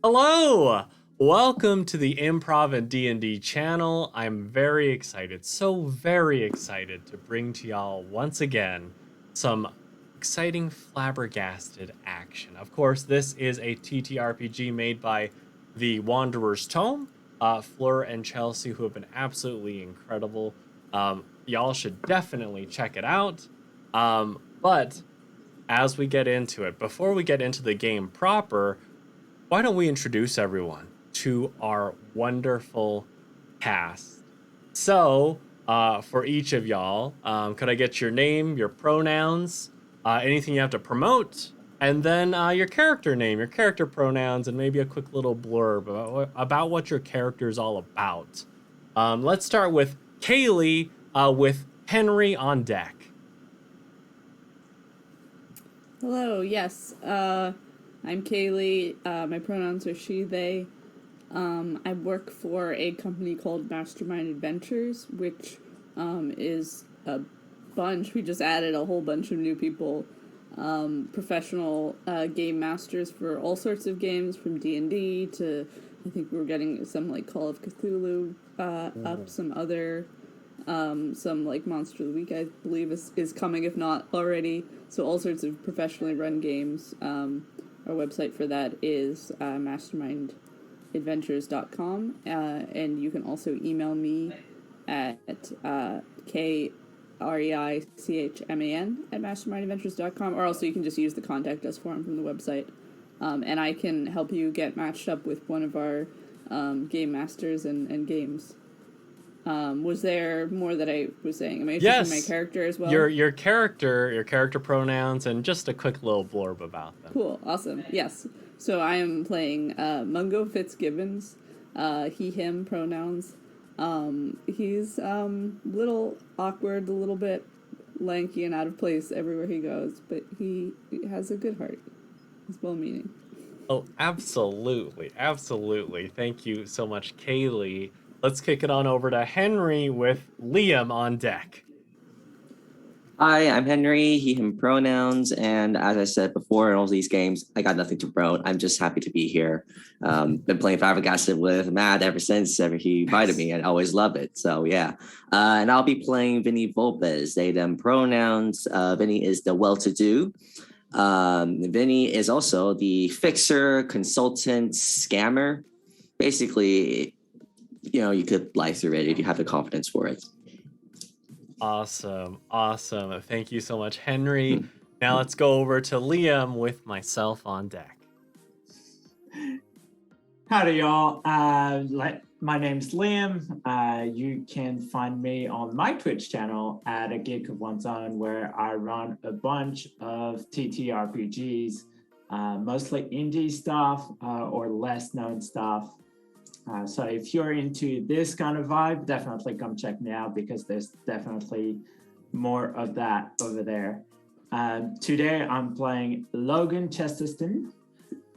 Hello! Welcome to the Improv and D&D channel. I'm very excited, so very excited to bring to y'all once again some exciting flabbergasted action. Of course, this is a TTRPG made by the Wanderer's Tome, Fleur and Chelsea, who have been absolutely incredible. Y'all should definitely check it out. But as we get into it, before we get into the game proper, why don't we introduce everyone to our wonderful cast? So, for each of y'all, could I get your name, your pronouns, anything you have to promote, and then your character name, your character pronouns, and maybe a quick little blurb about what your character is all about. Let's start with Kaylee with Henry on deck. Hello, yes. I'm Kaylee. My pronouns are she, they. I work for a company called Mastermind Adventures, which is a bunch. We just added a whole bunch of new people. Professional game masters for all sorts of games, from D&D to, I think we're getting some like Call of Cthulhu up, some other, some like Monster of the Week, I believe is coming, if not already. So all sorts of professionally run games. Our website for that is mastermindadventures.com, and you can also email me at KREICHMAN@mastermindadventures.com, or also you can just use the contact us form from the website, and I can help you get matched up with one of our game masters and games. Was there more that I was saying? Am I introducing my character as well? Your character pronouns, and just a quick little blurb about them. Cool, awesome, yes. So I am playing Mungo Fitzgibbons, he, him pronouns. He's little awkward, a little bit lanky and out of place everywhere he goes, but he has a good heart. He's well-meaning. Oh, absolutely. Thank you so much, Kaylee. Let's kick it on over to Henry with Liam on deck. Hi, I'm Henry, he, him pronouns, and as I said before in all these games, I got nothing to promote. I'm just happy to be here. Been playing Flabbergasted with Matt ever since he invited me, and I always love it. So yeah, and I'll be playing Vinny Vulpes, they, them pronouns. Vinny is the well-to-do. Vinny is also the fixer, consultant, scammer. Basically, you could lie through it if you have the confidence for it. Awesome. Thank you so much, Henry. Now let's go over to Liam with myself on deck. Howdy, y'all. My name's Liam. You can find me on my Twitch channel at A Geek of One's Own, where I run a bunch of TTRPGs, mostly indie stuff or less known stuff. So if you're into this kind of vibe, definitely come check me out, because there's definitely more of that over there. Today I'm playing Logan Chesterton,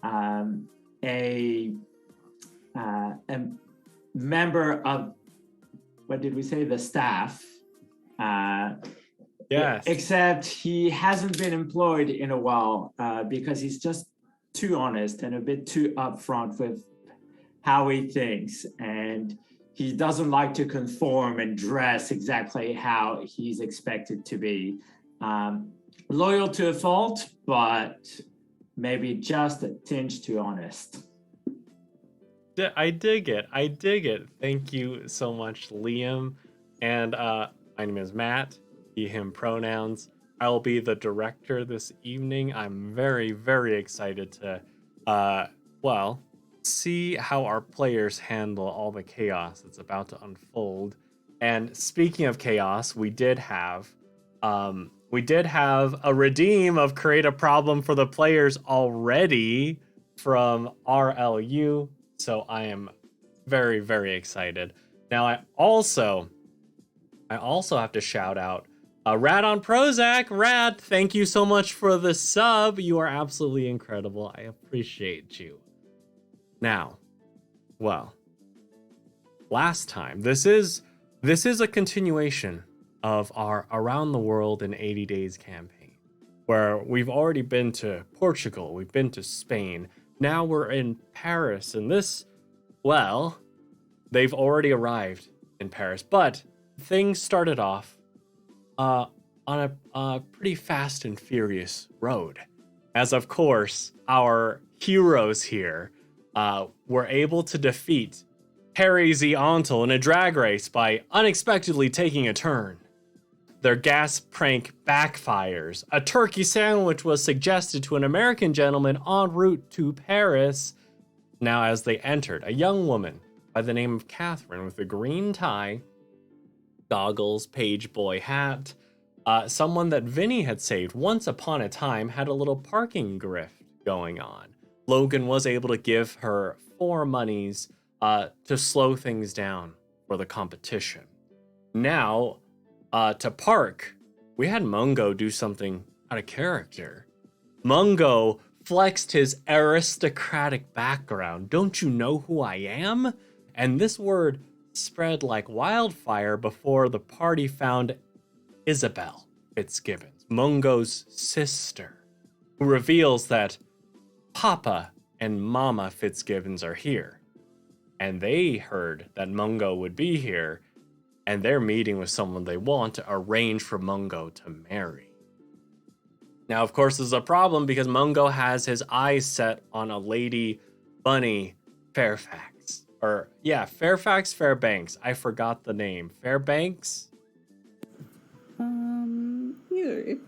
a member of, what did we say, the staff. Yes. Except he hasn't been employed in a while because he's just too honest and a bit too upfront with how he thinks, and he doesn't like to conform and dress exactly how he's expected to be. Loyal to a fault, but maybe just a tinge too honest. I dig it. Thank you so much, Liam. And my name is Matt, he, him pronouns. I will be the director this evening. I'm very, very excited to, see how our players handle all the chaos that's about to unfold. And speaking of chaos, we did have a redeem of create a problem for the players already from RLU. So I am very, very excited. Now I also have to shout out Rad on Prozac. Rad, thank you so much for the sub. You are absolutely incredible. I appreciate you. Now, last time, this is a continuation of our Around the World in 80 Days campaign, where we've already been to Portugal, we've been to Spain, now we're in Paris, and well, they've already arrived in Paris, but things started off on a pretty fast and furious road. As of course, our heroes here were able to defeat Harry Antle in a drag race by unexpectedly taking a turn. Their gas prank backfires. A turkey sandwich was suggested to an American gentleman en route to Paris. Now, as they entered, a young woman by the name of Catherine with a green tie, goggles, page boy hat, someone that Vinny had saved once upon a time, had a little parking grift going on. Logan was able to give her 4 monies to slow things down for the competition. Now, to park, we had Mungo do something out of character. Mungo flexed his aristocratic background. Don't you know who I am? And this word spread like wildfire before the party found Isabel Fitzgibbons, Mungo's sister, who reveals that Papa and Mama Fitzgibbons are here. And they heard that Mungo would be here, and they're meeting with someone they want to arrange for Mungo to marry. Now, of course, this is a problem because Mungo has his eyes set on a lady bunny Fairfax. Fairbanks. I forgot the name. Fairbanks? Either.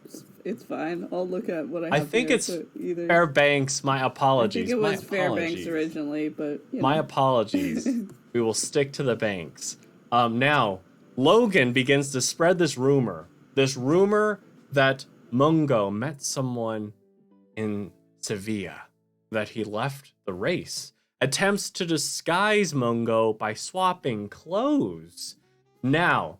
It's fine. I'll look at what I have. I think here, it's so either. Fairbanks. My apologies. I think it was Fairbanks originally, but my apologies. We will stick to the banks. Now, Logan begins to spread this rumor that Mungo met someone in Sevilla, that he left the race, attempts to disguise Mungo by swapping clothes. Now,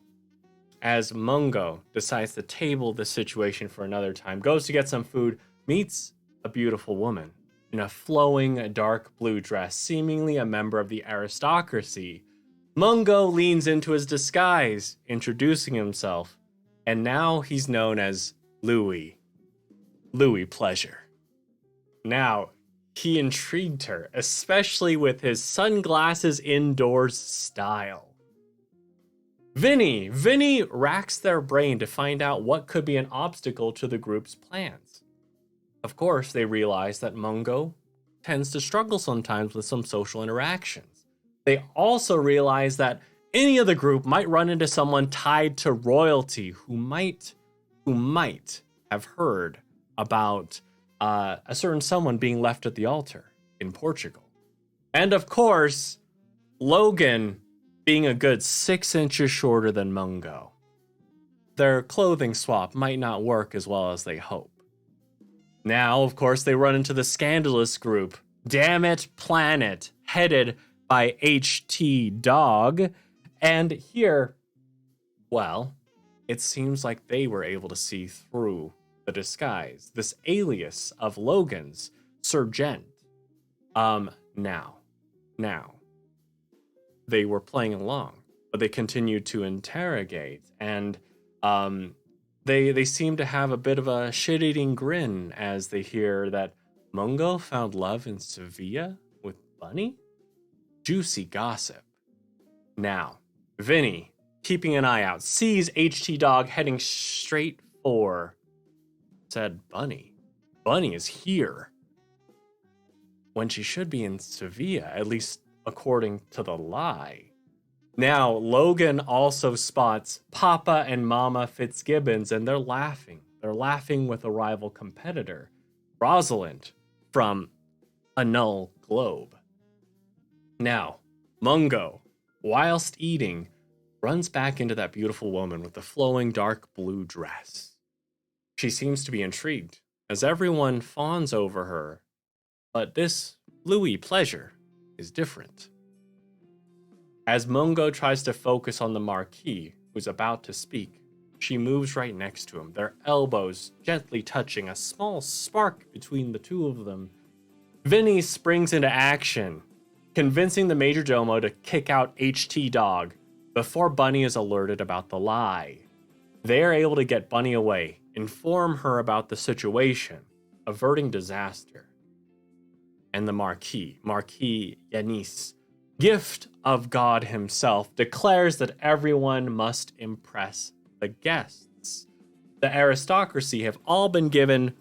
as Mungo decides to table the situation for another time, goes to get some food, meets a beautiful woman in a flowing dark blue dress, seemingly a member of the aristocracy. Mungo leans into his disguise, introducing himself, and now he's known as Louis Pleasure. Now, he intrigued her, especially with his sunglasses indoors style. Vinny racks their brain to find out what could be an obstacle to the group's plans. Of course, they realize that Mungo tends to struggle sometimes with some social interactions. They also realize that any of the group might run into someone tied to royalty who might have heard about a certain someone being left at the altar in Portugal. And of course, Logan being a good 6 inches shorter than Mungo. Their clothing swap might not work as well as they hope. Now, of course, they run into the scandalous group, Damn It Planet, headed by H.T. Dog. And here, well, it seems like they were able to see through the disguise, this alias of Logan's, Sergeant. Now, they were playing along, but they continued to interrogate, and they seem to have a bit of a shit-eating grin as they hear that Mungo found love in Sevilla with Bunny? Juicy gossip. Now, Vinny, keeping an eye out, sees HT Dog heading straight for said Bunny. Bunny is here, when she should be in Sevilla, at least according to the lie. Now, Logan also spots Papa and Mama Fitzgibbons, and they're laughing. They're laughing with a rival competitor, Rosalind, from A Null Globe. Now, Mungo, whilst eating, runs back into that beautiful woman with the flowing dark blue dress. She seems to be intrigued, as everyone fawns over her, but this Louis Pleasure is different. As Mungo tries to focus on the Marquis, who's about to speak, she moves right next to him, their elbows gently touching, a small spark between the two of them. Vinny springs into action, convincing the Majordomo to kick out HT Dog before Bunny is alerted about the lie. They are able to get Bunny away, inform her about the situation, averting disaster. and the Marquis Yanis, gift of God himself, declares that everyone must impress the guests. The aristocracy have all been given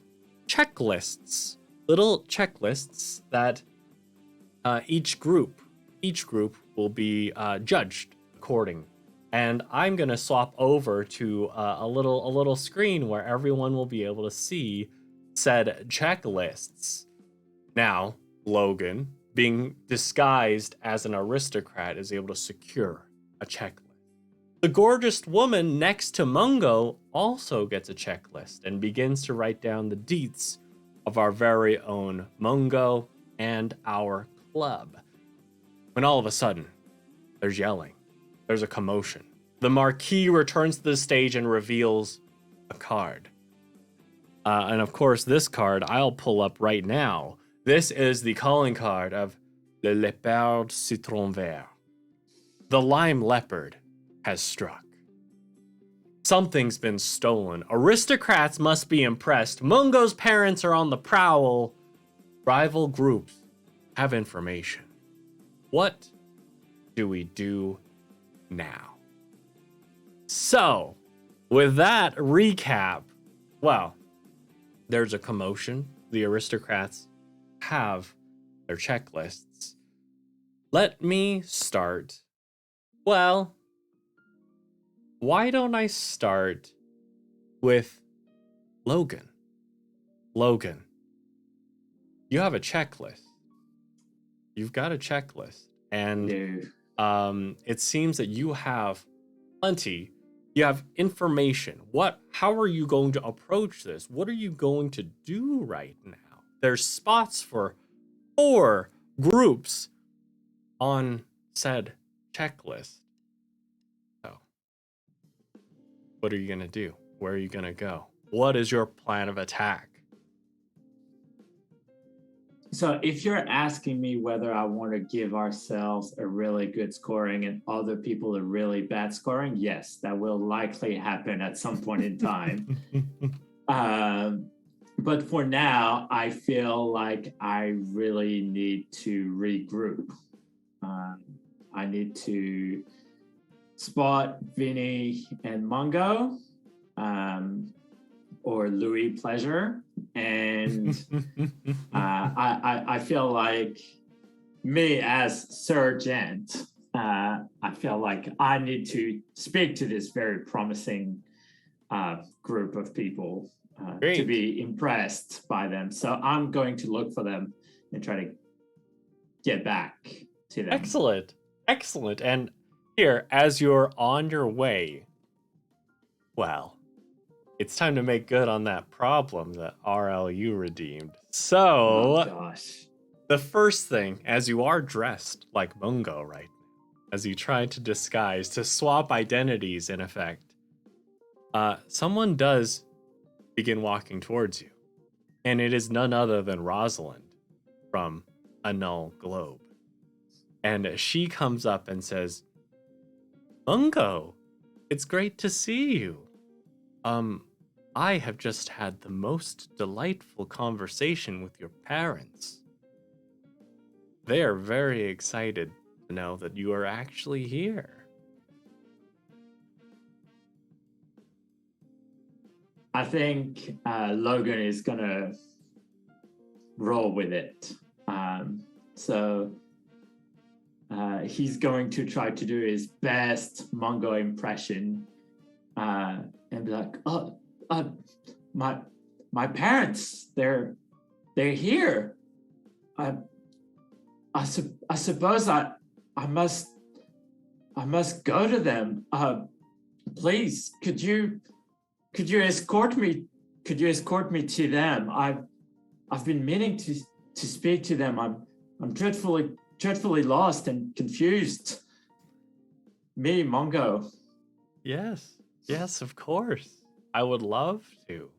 checklists, little checklists that each group will be judged according. And I'm gonna swap over to a little screen where everyone will be able to see said checklists. Now, Logan, being disguised as an aristocrat, is able to secure a checklist. The gorgeous woman next to Mungo also gets a checklist and begins to write down the deets of our very own Mungo and our club. When all of a sudden, there's yelling. There's a commotion. The Marquis returns to the stage and reveals a card. And of course, this card I'll pull up right now. This is the calling card of Le Léopard Citron Vert. The lime leopard has struck. Something's been stolen. Aristocrats must be impressed. Mungo's parents are on the prowl. Rival groups have information. What do we do now? So, with that recap, well, there's a commotion. The aristocrats have their checklists. Let me start. Well, why don't I start with Logan? Logan, you have a checklist. You've got a checklist. And it seems that you have plenty. You have information. How are you going to approach this? What are you going to do right now? There's spots for 4 groups on said checklist. So, what are you going to do? Where are you going to go? What is your plan of attack? So if you're asking me whether I want to give ourselves a really good scoring and other people a really bad scoring, yes, that will likely happen at some point in time. But for now, I feel like I really need to regroup. I need to spot Vinny and Mungo, or Louis Pleasure. And I feel like me as sergeant, I feel like I need to speak to this very promising group of people to be impressed by them. So I'm going to look for them and try to get back to them. Excellent. And here, as you're on your way, well, it's time to make good on that problem that RLU redeemed. So, the first thing, as you are dressed like Mungo right now, as you try to disguise, to swap identities in effect, someone does begin walking towards you. And it is none other than Rosalind from A Null Globe. And she comes up and says, Mungo, it's great to see you. I have just had the most delightful conversation with your parents. They are very excited to know that you are actually here. I think Logan is gonna roll with it. So he's going to try to do his best Mungo impression and be like, my parents, they're here. I suppose I must go to them. Please, could you escort me? Could you escort me to them? I've been meaning to speak to them. I'm dreadfully lost and confused. Me, Mungo. Yes, of course. I would love to.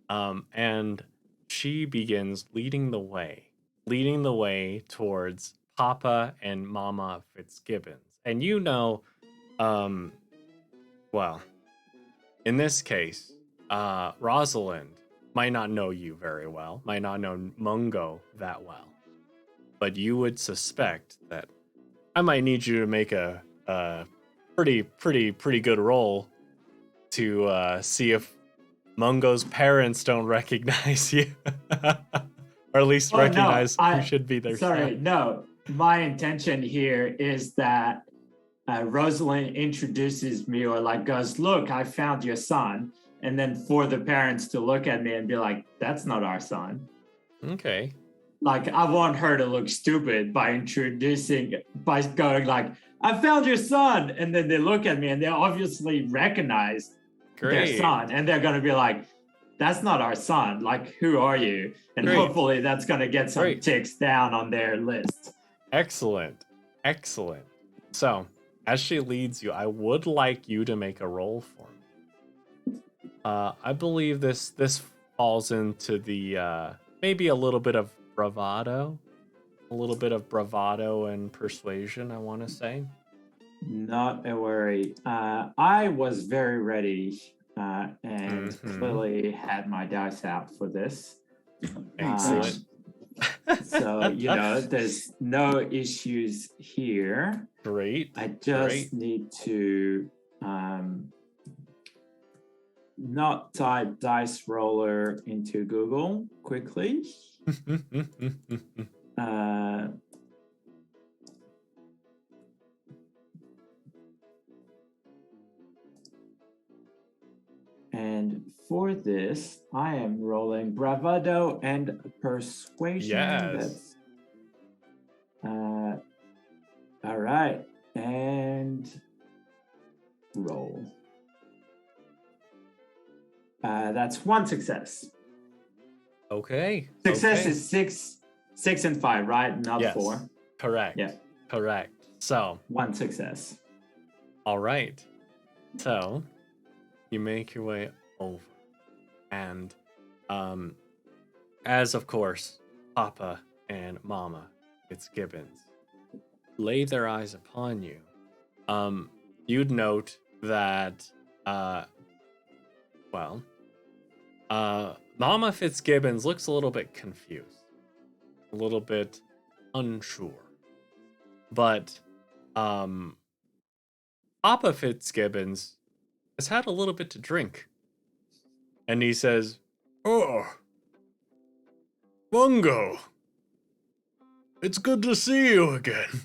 And she begins leading the way towards Papa and Mama Fitzgibbons. And you know, well, in this case, Rosalind might not know you very well, might not know Mungo that well. but you would suspect that I might need you to make a pretty good roll to see if Mungo's parents don't recognize you, or at least recognize who should be their son. No. My intention here is that Rosalind introduces me or like goes, look, I found your son. And then for the parents to look at me and be like, that's not our son. Okay. Like, I want her to look stupid by going like, I found your son. And then they look at me and they obviously recognize their son. And they're going to be like, that's not our son. Like, who are you? And hopefully that's going to get some ticks down on their list. Excellent. So, as she leads you, I would like you to make a roll for me. I believe this falls into the maybe a little bit of bravado and persuasion, I want to say. Not a worry. I was very ready and clearly had my dice out for this. Excellent. So, there's no issues here. Great. I just need to not type dice roller into Google quickly. And for this, I am rolling bravado and persuasion. Yes. All right. And roll. That's one success. Okay. Success is six and 5, right? Not 4. Correct. Yeah. Correct. So. One success. All right. So, you make your way over. And, as of course, Papa and Mama Fitzgibbons lay their eyes upon you, you'd note that, Mama Fitzgibbons looks a little bit confused, a little bit unsure. But Papa Fitzgibbons has had a little bit to drink. And he says, "Oh, Mungo, it's good to see you again.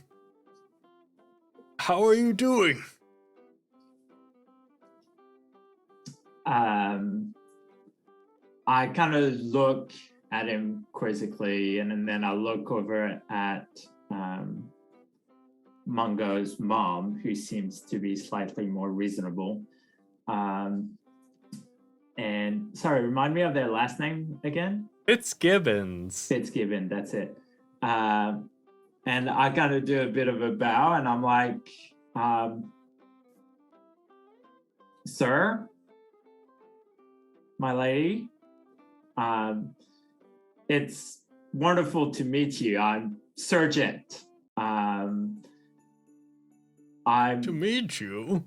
How are you doing?" I kind of look at him quizzically, and then I look over at Mungo's mom, who seems to be slightly more reasonable. And sorry, remind me of their last name again? Fitzgibbons. Fitzgibbon, that's it. And I kind of do a bit of a bow, and I'm like, sir, my lady, it's wonderful to meet you. I'm Sergeant. To meet you?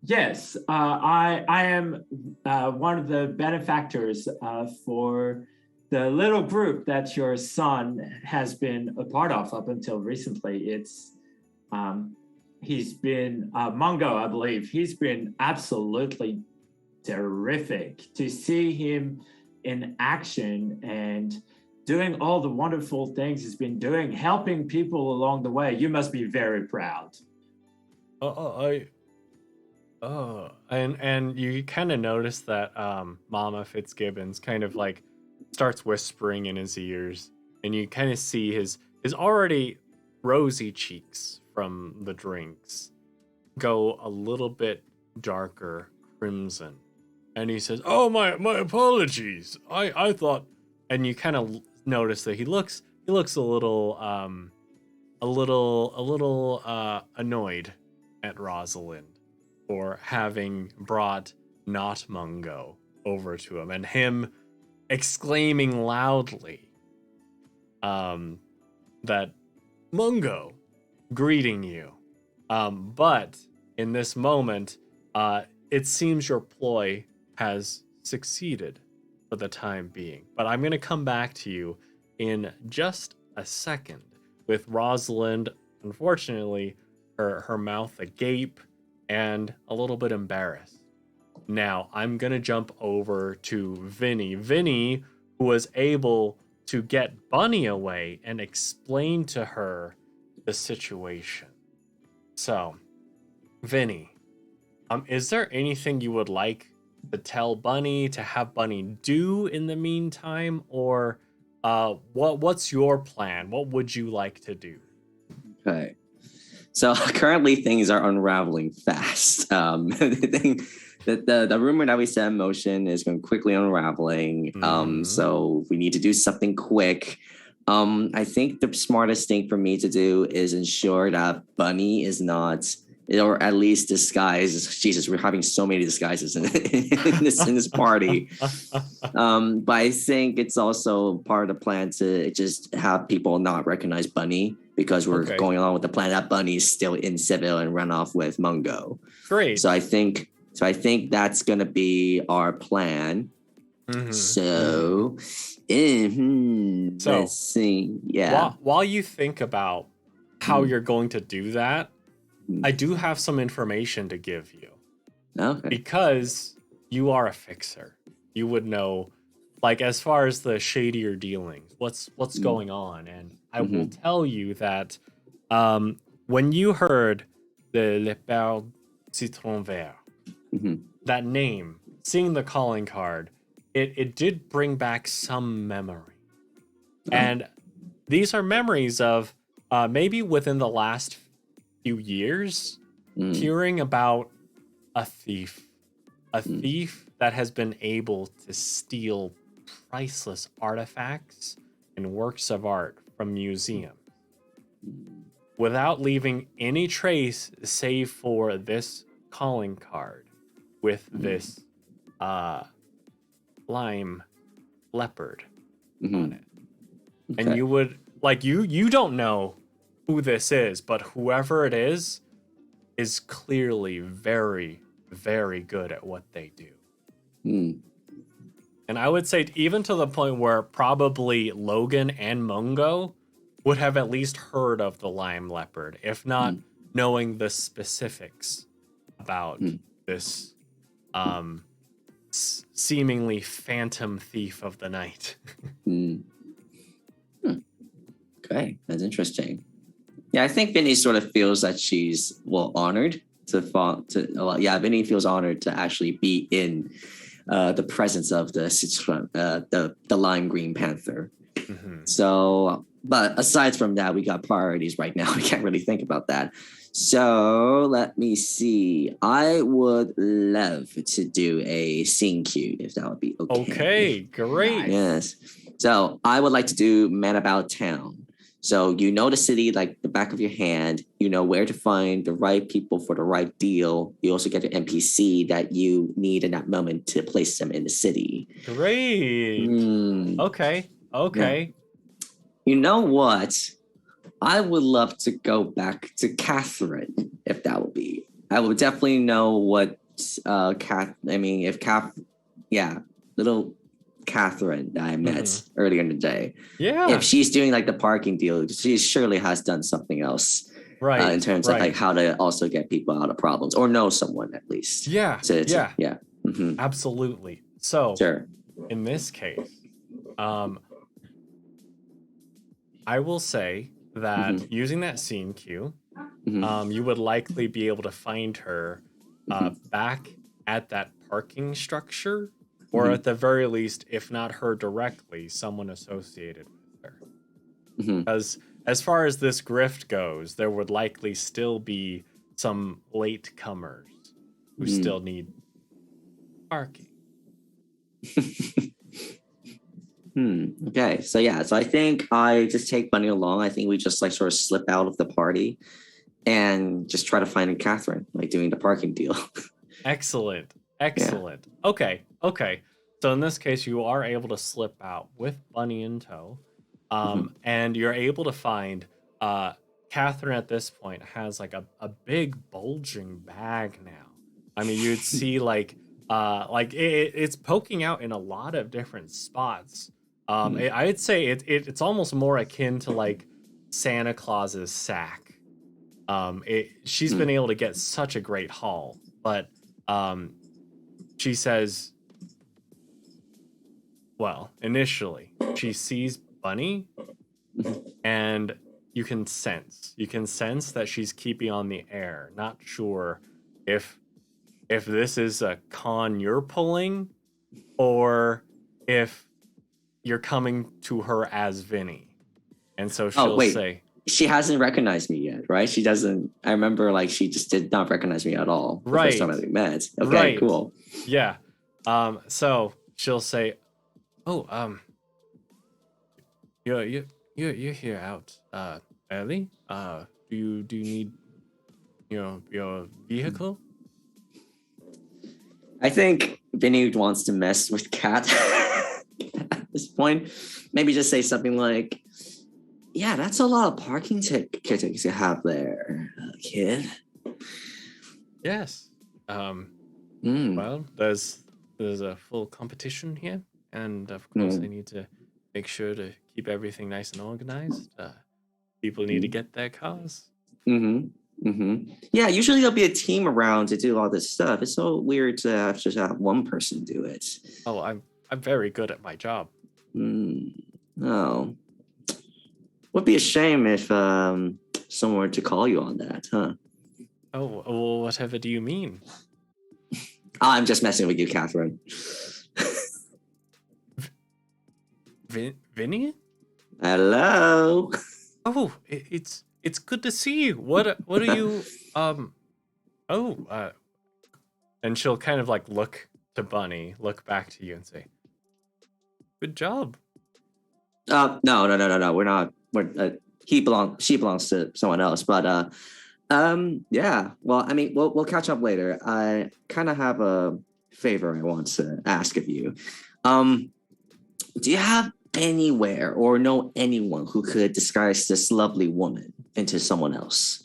Yes, I am one of the benefactors for the little group that your son has been a part of up until recently. It's he's been Mungo, I believe. He's been absolutely terrific to see him in action and doing all the wonderful things he's been doing, helping people along the way. You must be very proud. And you kind of notice that Mama Fitzgibbons kind of like starts whispering in his ears, and you kind of see his already rosy cheeks from the drinks go a little bit darker crimson, and he says, "Oh, my apologies. I thought," and you kind of notice that he looks a little annoyed at Rosalind for having brought not Mungo over to him, and him exclaiming loudly that Mungo greeting you. But in this moment, it seems your ploy has succeeded for the time being. But I'm going to come back to you in just a second, with Rosalind, unfortunately, her mouth agape and a little bit embarrassed. Now, I'm going to jump over to Vinny. Vinny, who was able to get Bunny away and explain to her the situation. So, Vinny, is there anything you would like to tell Bunny, to have Bunny do in the meantime, or what's your plan? What would you like to do? Okay. So currently things are unraveling fast. The rumor that we set in motion is going quickly unraveling. So we need to do something quick. I think the smartest thing for me to do is ensure that Bunny is not, or at least disguise. Jesus, we're having so many disguises in this party. But I think it's also part of the plan to just have people not recognize Bunny, because we're going along with the plan that Bunny is still in Seville and run off with Mungo. Great. So I think that's gonna be our plan. So let's see. Yeah. While you think about how you're going to do that, I do have some information to give you. Okay. Because you are a fixer. You would know, like, as far as the shadier dealings, what's going on. And I will tell you that when you heard the Le Père Citron Vert, that name, seeing the calling card, it did bring back some memory. And these are memories of maybe within the last few years, hearing about a thief that has been able to steal priceless artifacts and works of art from museums without leaving any trace save for this calling card with this lime leopard on it. Okay. And you would, like, you don't know who this is, but whoever it is clearly very, very good at what they do. And I would say even to the point where probably Logan and Mungo would have at least heard of the lime leopard, if not knowing the specifics about this seemingly phantom thief of the night. Okay, that's interesting. Yeah, I think Vinny sort of feels that she's honored to fall to. Well, yeah, Vinny feels honored to actually be in the presence of the lime green panther. So, but aside from that, we got priorities right now. We can't really think about that. So let me see. I would love to do a scene cue if that would be okay. Okay, great. Yes. So I would like to do Man About Town. So you know the city like the back of your hand. You know where to find the right people for the right deal. You also get an NPC that you need in that moment to place them in the city. Great. Okay. Yeah. You know what? I would love to go back to Catherine, if that would be. I would definitely know what little Catherine that I met earlier in the day. Yeah. If she's doing like the parking deal, she surely has done something else. Right. In terms of like how to also get people out of problems or know someone at least. Yeah. Yeah. Absolutely. So Sure. in this case, I will say that using that scene cue, you would likely be able to find her back at that parking structure, or at the very least, if not her directly, someone associated with her. Because as far as this grift goes, there would likely still be some late comers who still need parking. Okay. So I think I just take Bunny along. I think we just like sort of slip out of the party and just try to find Catherine, like doing the parking deal. Excellent. Okay. So in this case, you are able to slip out with Bunny in tow. And you're able to find Catherine at this point has like a big bulging bag now. I mean, you'd see like it's poking out in a lot of different spots. I'd say it's almost more akin to like Santa Claus's sack. She's been able to get such a great haul, but she says, well, initially she sees Bunny, and you can sense that she's keeping on the air. Not sure if this is a con you're pulling, or if you're coming to her as Vinny. And so she'll say, she hasn't recognized me yet, right? She doesn't. I remember like she just did not recognize me at all the first time I met. Okay, right. Cool. Yeah. So she'll say, "Oh, you're here out early. Do you need your vehicle?" I think Vinny wants to mess with Kat at this point. Maybe just say something like, "Yeah, that's a lot of parking tickets you have there, kid." Yes. Well, there's a full competition here, and of course I need to make sure to keep everything nice and organized. People need to get their cars. Yeah, usually there'll be a team around to do all this stuff. It's so weird to just have one person do it. Oh, I'm very good at my job. Oh. Would be a shame if someone were to call you on that, huh? Oh, well, whatever do you mean? I'm just messing with you, Catherine. Vinny? Hello. Oh, it's good to see you. What are you and she'll kind of like look to Bunny, look back to you and say, "Good job." No. We're not. She belongs to someone else. But yeah. Well, I mean, we'll catch up later. I kind of have a favor I want to ask of you. Do you have anywhere or know anyone who could disguise this lovely woman into someone else,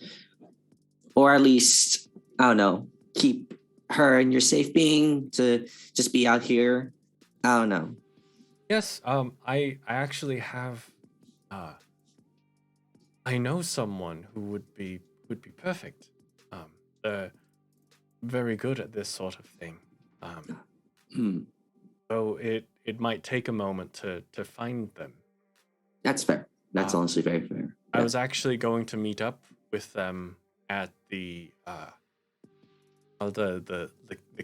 or at least, I don't know, keep her in your safe being to just be out here? I don't know. Yes, I actually have I know someone who would be perfect. They're very good at this sort of thing. So it might take a moment to find them. That's fair. That's honestly very fair. I was actually going to meet up with them at the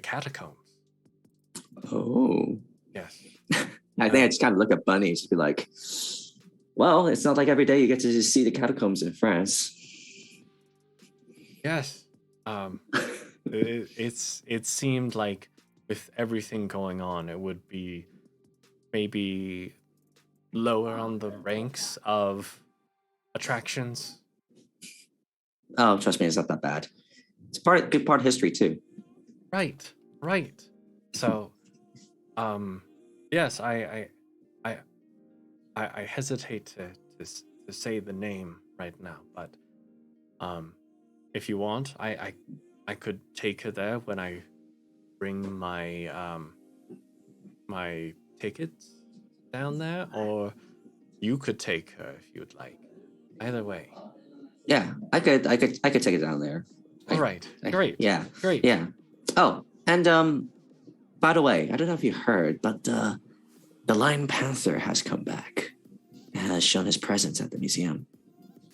catacombs. Oh. Yes. I think I just kind of look at Bunny and just be like, well, it's not like every day you get to just see the catacombs in France. Yes. It seemed like with everything going on, it would be maybe lower on the ranks of attractions. Oh, trust me, it's not that bad. It's good part of history too. Right. So, yes, I hesitate to say the name right now, but if you want, I could take her there when I bring my my tickets down there, or you could take her if you'd like. Either way. Yeah, I could take it down there. All right. Great. Yeah. Great. Yeah. Oh, and by the way, I don't know if you heard, but the Lion Panther has come back and has shown his presence at the museum.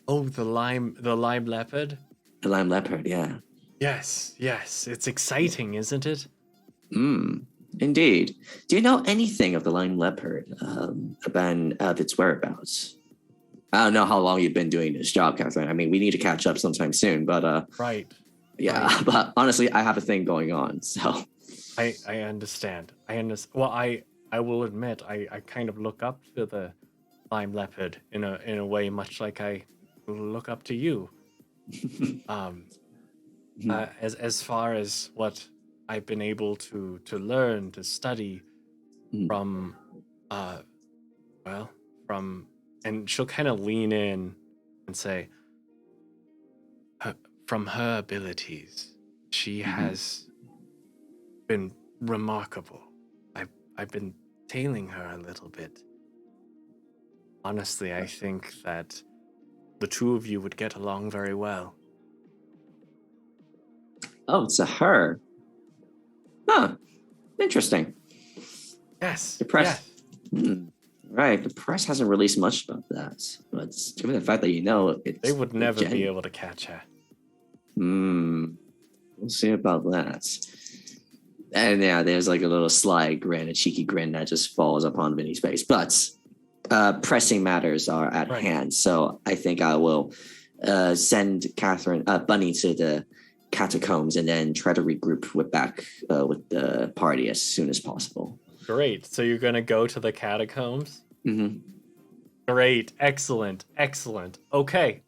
Oh, the lime leopard? The lime leopard, yeah. Yes, it's exciting, isn't it? Indeed. Do you know anything of the lime leopard, about its whereabouts? I don't know how long you've been doing this job, Catherine. I mean, we need to catch up sometime soon, but right. Yeah, right. But honestly, I have a thing going on, so I understand. Well, I will admit, I kind of look up to the lime leopard in a way much like I look up to you. As far as what I've been able to learn, to study from and she'll kind of lean in and say, from her abilities, she has been remarkable. I've been tailing her a little bit, Honestly, I think that the two of you would get along very well. Oh, it's a her. Huh. Interesting. Yes. The press. Yes. Right. The press hasn't released much about that. But given the fact that it's They would never Jen. be able to catch her. We'll see about that. And yeah, there's like a little sly grin, a cheeky grin that just falls upon Vinny's face. But pressing matters are at hand. So I think I will send Bunny to the catacombs and then try to regroup with the party as soon as possible. Great. So you're going to go to the catacombs? Mm-hmm. Great. Excellent. Okay.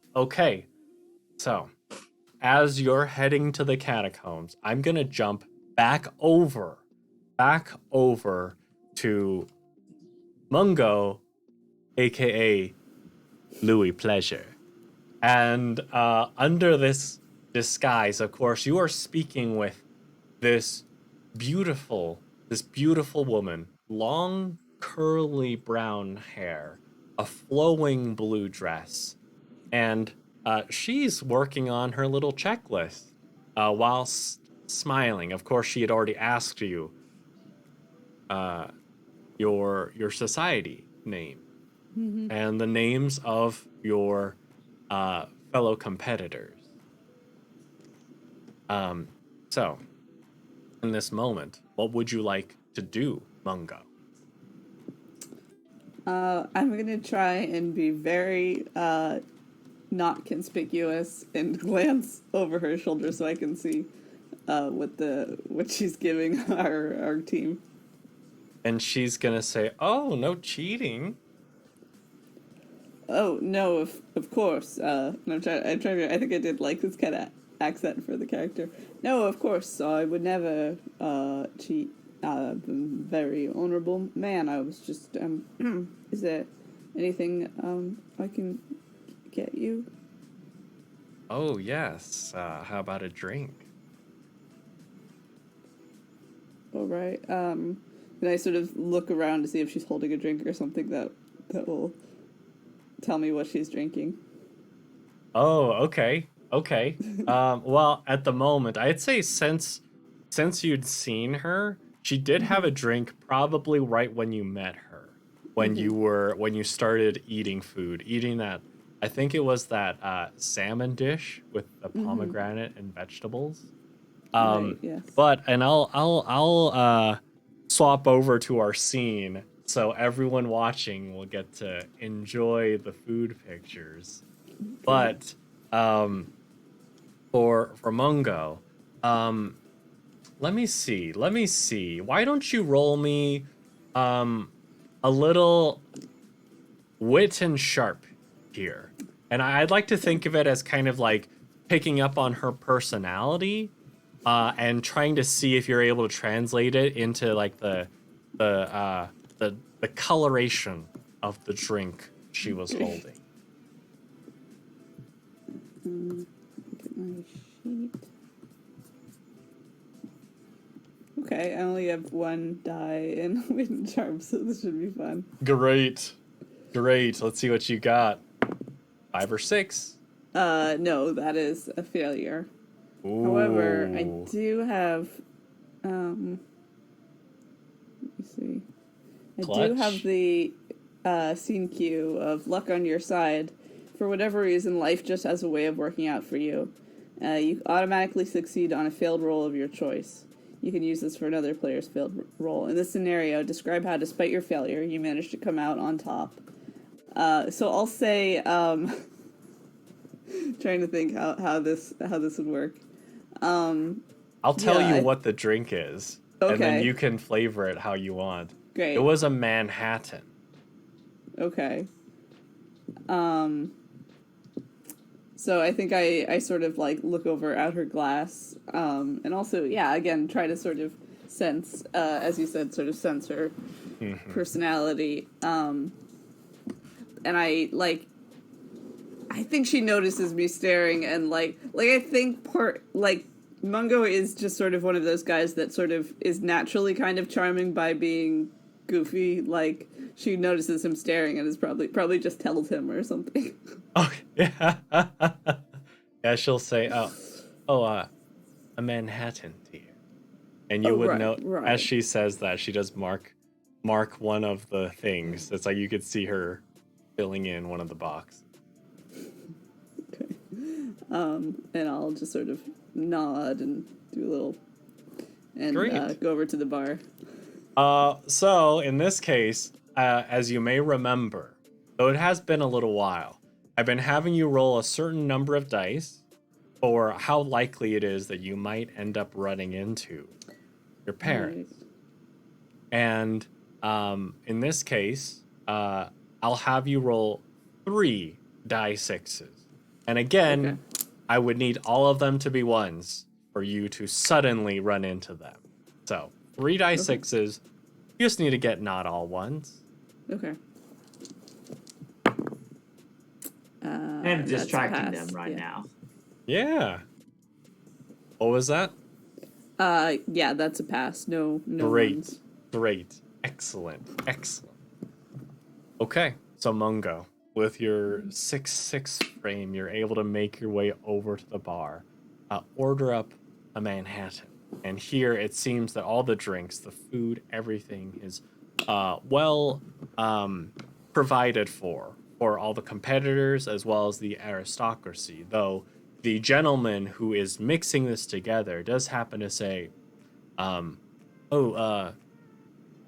So, as you're heading to the catacombs, I'm going to jump back over to Mungo, aka Louis Pleasure. And under this disguise, of course, you are speaking with this beautiful woman, long curly brown hair, a flowing blue dress, and she's working on her little checklist while smiling. Of course, she had already asked you your society name and the names of your fellow competitors. So, in this moment, what would you like to do, Mungo? I'm gonna try and be very not conspicuous and glance over her shoulder so I can see what she's giving our team. And she's gonna say, "Oh, no cheating." Oh no, of course. And I'm trying. I think I did like this kind of accent for the character. No, of course. I would never cheat. I'm a very honorable man. I was just. Is there anything I can get you? Oh yes. How about a drink? All right. And I sort of look around to see if she's holding a drink or something that will tell me what she's drinking. Oh, okay. Well, at the moment, I'd say since you'd seen her, she did have a drink probably right when you met her. When you started eating that, I think it was that salmon dish with the pomegranate and vegetables. Right, yes. But I'll swap over to our scene so everyone watching will get to enjoy the food pictures. But for Mungo, let me see. Why don't you roll me a little wit and sharp here? And I'd like to think of it as kind of like picking up on her personality and trying to see if you're able to translate it into like the coloration of the drink she was holding. Look at my sheet. Okay, I only have one die in wit and sharp, so this should be fun. Great. Let's see what you got. 5 or 6? No, that is a failure. Ooh. However, I do have, let me see. I Clutch? do have the scene cue of luck on your side. For whatever reason, life just has a way of working out for you. You automatically succeed on a failed roll of your choice. You can use this for another player's failed roll. In this scenario, describe how, despite your failure, you managed to come out on top. So I'll say, trying to think how this would work. I'll tell you what the drink is, okay. and then you can flavor it how you want. Great. It was a Manhattan. Okay. So I think I sort of like look over at her glass, and also, yeah, again, try to sort of sense, as you said, sort of sense her personality. And I think she notices me staring, and I think Mungo is just sort of one of those guys that sort of is naturally kind of charming by being goofy. Like, she notices him staring and is probably just tells him or something. Oh, yeah. Yeah, she'll say, a Manhattan to you. And you would know, as she says that, she does mark one of the things. It's like you could see her filling in one of the boxes. Okay. And I'll just sort of nod and do a little, and go over to the bar. So in this case, as you may remember, though it has been a little while, I've been having you roll a certain number of dice for how likely it is that you might end up running into your parents. Right. And in this case, I'll have you roll 3 die 6s. And again, I would need all of them to be 1s for you to suddenly run into them. So 3 die 6s. You just need to get not all 1s. Okay. I'm distracting them right now. Yeah. What was that? Yeah, that's a pass. No Great. ones. Great. Excellent. Okay, so Mungo, with your 6/6 frame, you're able to make your way over to the bar. Order up a Manhattan. And here it seems that all the drinks, the food, everything is well provided for all the competitors as well as the aristocracy, though the gentleman who is mixing this together does happen to say,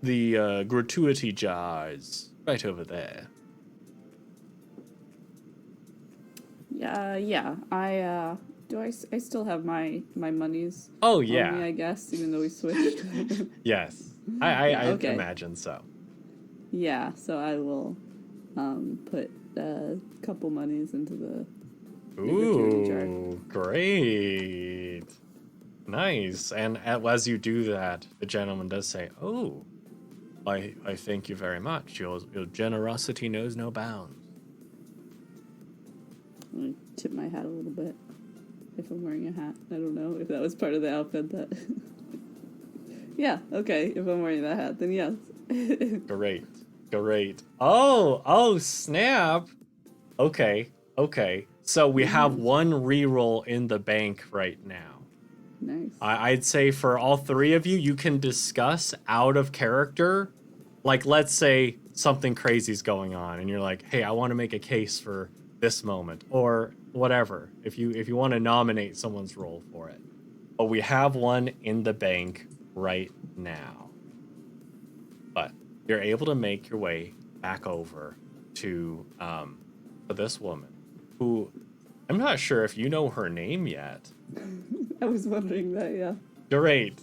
the gratuity jar is right over there. Yeah. I still have my monies. Oh, on yeah. me, I guess, even though we switched. Yes. I okay. imagine so. Yeah, so I will put a couple monies into the gratuity jar. Ooh, great. Nice. And as you do that, the gentleman does say, "Oh, I thank you very much. Your generosity knows no bounds." I'm gonna tip my hat a little bit if I'm wearing a hat. I don't know if that was part of the outfit that... Yeah, okay, if I'm wearing that hat, then yes. Great. Oh, snap. Okay. So we have one reroll in the bank right now. Nice. I'd say for all 3 of you, you can discuss out of character. Like, let's say something crazy's going on and you're like, hey, I want to make a case for this moment or whatever. If you want to nominate someone's role for it. But we have one in the bank right now. But you're able to make your way back over to this woman who I'm not sure if you know her name yet. I was wondering that, yeah. Great.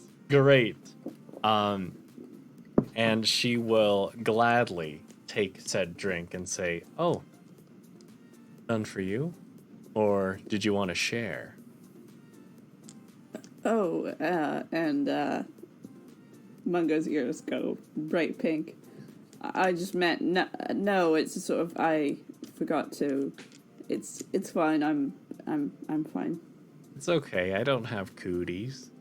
And she will gladly take said drink and say, "Oh, none for you? Or did you want to share?" Oh, and Mungo's ears go bright pink. I just meant no. It's sort of I forgot to. It's fine. I'm fine. It's okay. I don't have cooties.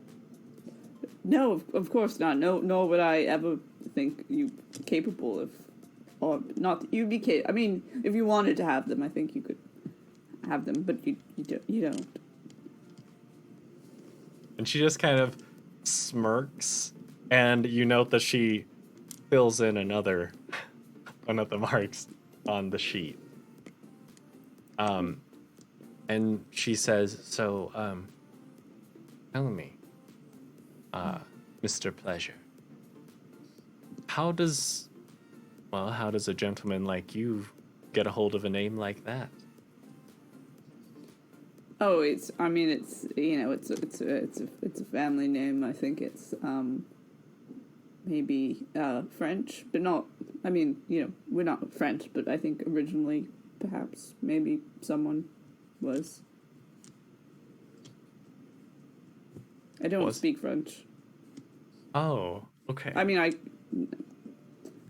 No, of course not. No, nor would I ever think you capable of, or not. You'd be capable. I mean, if you wanted to have them, I think you could have them, but you don't. And she just kind of smirks, and you note that she fills in another one of the marks on the sheet. And she says, "So, tell me, Mr. Pleasure, how does a gentleman like you get a hold of a name like that?" Oh, it's a family name. I think it's maybe French, but not. I mean, we're not French, but I think originally, perhaps, maybe someone was. I don't speak French. Oh, okay. I mean,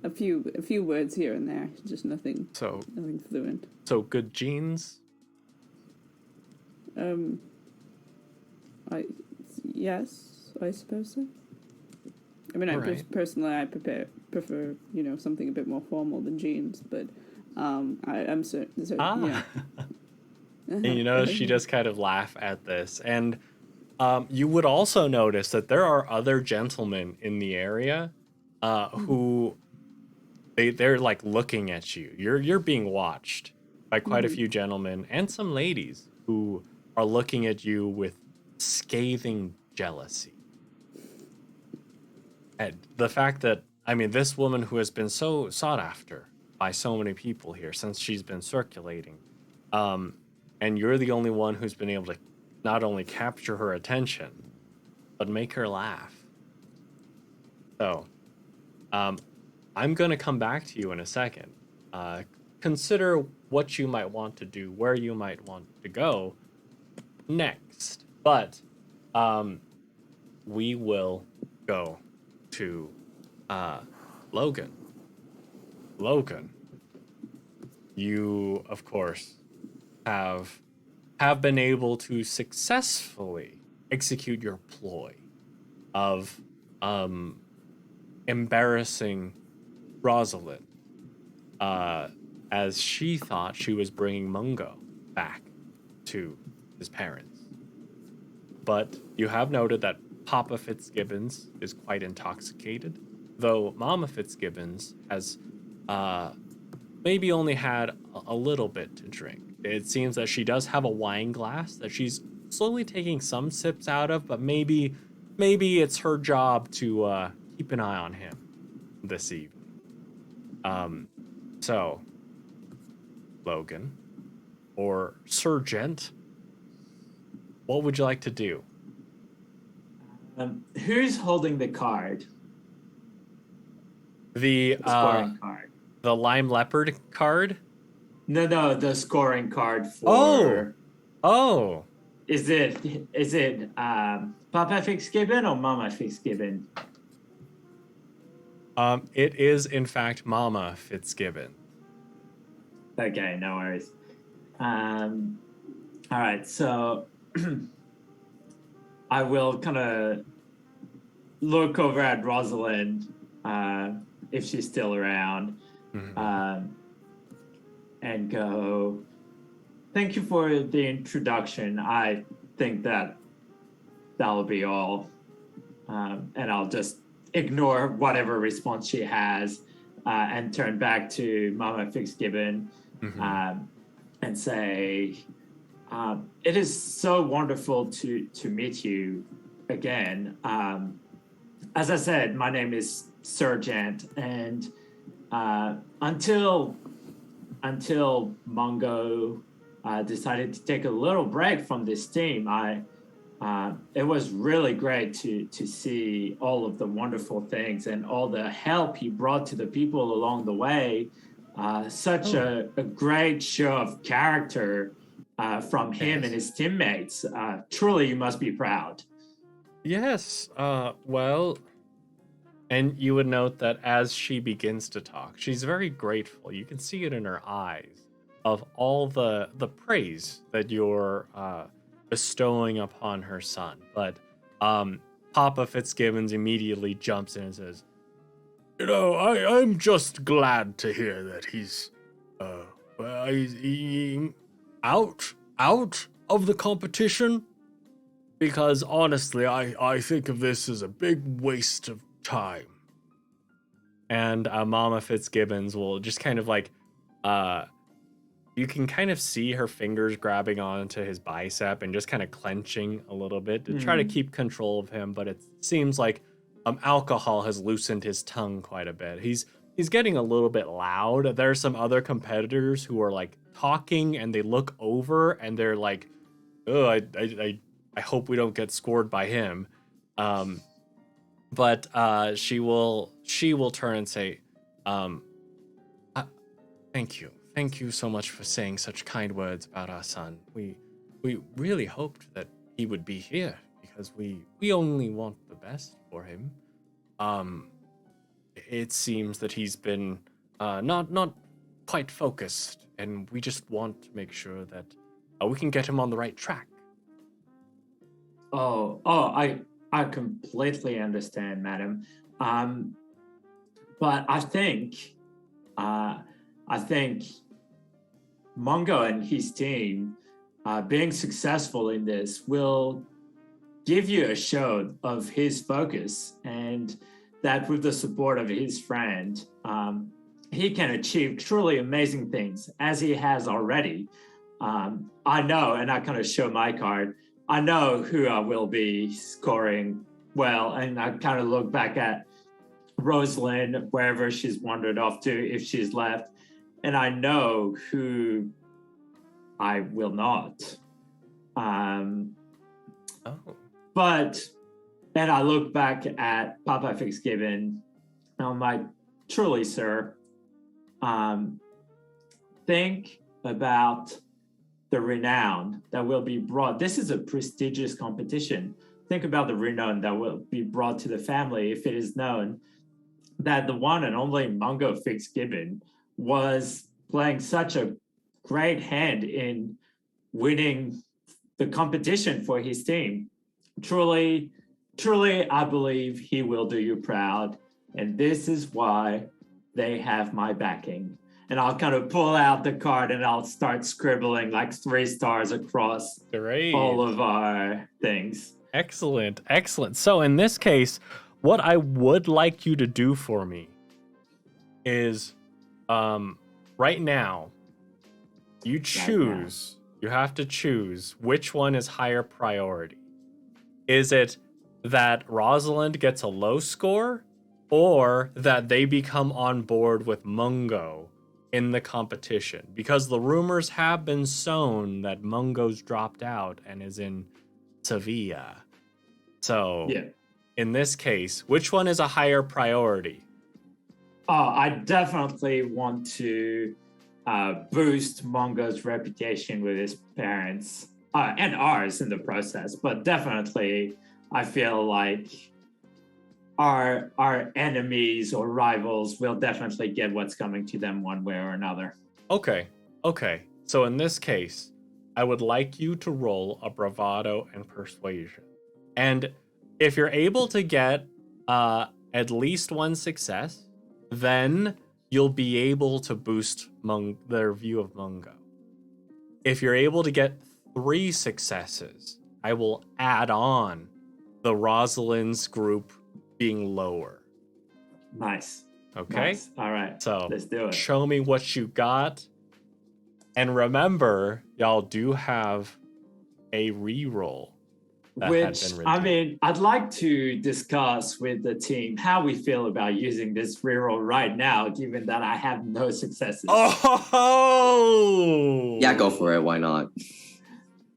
a few words here and there, just nothing fluent. So good genes. Yes, I suppose so. I mean, Alright. personally, I prefer, something a bit more formal than jeans, but I'm so Ah. And you know, she does kind of laugh at this. And you would also notice that there are other gentlemen in the area who they're like looking at you. You're being watched by quite a few gentlemen and some ladies who are looking at you with scathing jealousy. And the fact that, I mean, this woman who has been so sought after by so many people here since she's been circulating, um, and you're the only one who's been able to not only capture her attention, but make her laugh. So, I'm going to come back to you in a second. Consider what you might want to do, where you might want to go next. But we will go to Logan. Logan, you, of course, have been able to successfully execute your ploy of embarrassing Rosalind, as she thought she was bringing Mungo back to his parents. But you have noted that Papa Fitzgibbons is quite intoxicated, though Mama Fitzgibbons has maybe only had a little bit to drink. It seems that she does have a wine glass that she's slowly taking some sips out of, but maybe it's her job to keep an eye on him this evening. So, Logan, or Sergeant, what would you like to do? Who's holding the card? The The scoring card. the lime leopard card? No, the scoring card for. Oh. Is it Papa Fitzgibbon or Mama Fitzgibbon? It is in fact Mama Fitzgibbon. Okay, no worries. All right, so I will kind of look over at Rosalind if she's still around, and go, thank you for the introduction. I think that'll be all. And I'll just ignore whatever response she has and turn back to Mama Fitzgibbon and say, it is so wonderful to meet you again. As I said, my name is Sergeant, and until Mungo decided to take a little break from this team, it was really great to see all of the wonderful things and all the help he brought to the people along the way. Such a great show of character from him and his teammates. Truly, you must be proud. Yes, well, and you would note that as she begins to talk, she's very grateful. You can see it in her eyes of all the praise that you're bestowing upon her son. But Papa Fitzgibbons immediately jumps in and says, I'm just glad to hear that he's out of the competition, because honestly, I think of this as a big waste of time. And Mama Fitzgibbons will just kind of like, you can kind of see her fingers grabbing onto his bicep and just kind of clenching a little bit to try to keep control of him. But it seems like alcohol has loosened his tongue quite a bit. He's getting a little bit loud. There are some other competitors who are like talking, and they look over and they're like, oh, I hope we don't get scored by him. But she will turn and say, thank you so much for saying such kind words about our son. We really hoped that he would be here because we only want the best for him. It seems that he's been not quite focused, and we just want to make sure that we can get him on the right track. I completely understand, madam. But I think Mungo and his team being successful in this will give you a show of his focus, and that with the support of his friend, he can achieve truly amazing things, as he has already. I know, and I kind of show my card, I know who I will be scoring well, and I kind of look back at Rosalind, wherever she's wandered off to, if she's left, and I know who I will not. But then I look back at Papa Fitzgibbon, and I'm like, truly, sir, think about the renown that will be brought. This is a prestigious competition. Think about the renown that will be brought to the family if it is known that the one and only Mungo Fitzgibbon was playing such a great hand in winning the competition for his team. Truly, I believe he will do you proud. And this is why they have my backing. And I'll kind of pull out the card and I'll start scribbling like 3 stars across all of our things. Excellent. So in this case, what I would like you to do for me is right now, you have to choose which one is higher priority. Is it that Rosalind gets a low score, or that they become on board with Mungo in the competition? Because the rumors have been sown that Mungo's dropped out and is in Sevilla. So, in this case, which one is a higher priority? Oh, I definitely want to boost Mungo's reputation with his parents and ours in the process. But definitely, I feel like our enemies or rivals will definitely get what's coming to them one way or another. Okay. So in this case, I would like you to roll a bravado and persuasion. And if you're able to get at least 1 success, then you'll be able to boost their view of Mungo. If you're able to get 3 successes, I will add on the Rosalind's group being lower. Nice. Okay? Nice. All right. So let's do it. Show me what you got. And remember, y'all do have a reroll. Which, I mean, I'd like to discuss with the team how we feel about using this reroll right now, given that I have no successes. Oh! Yeah, go for it. Why not?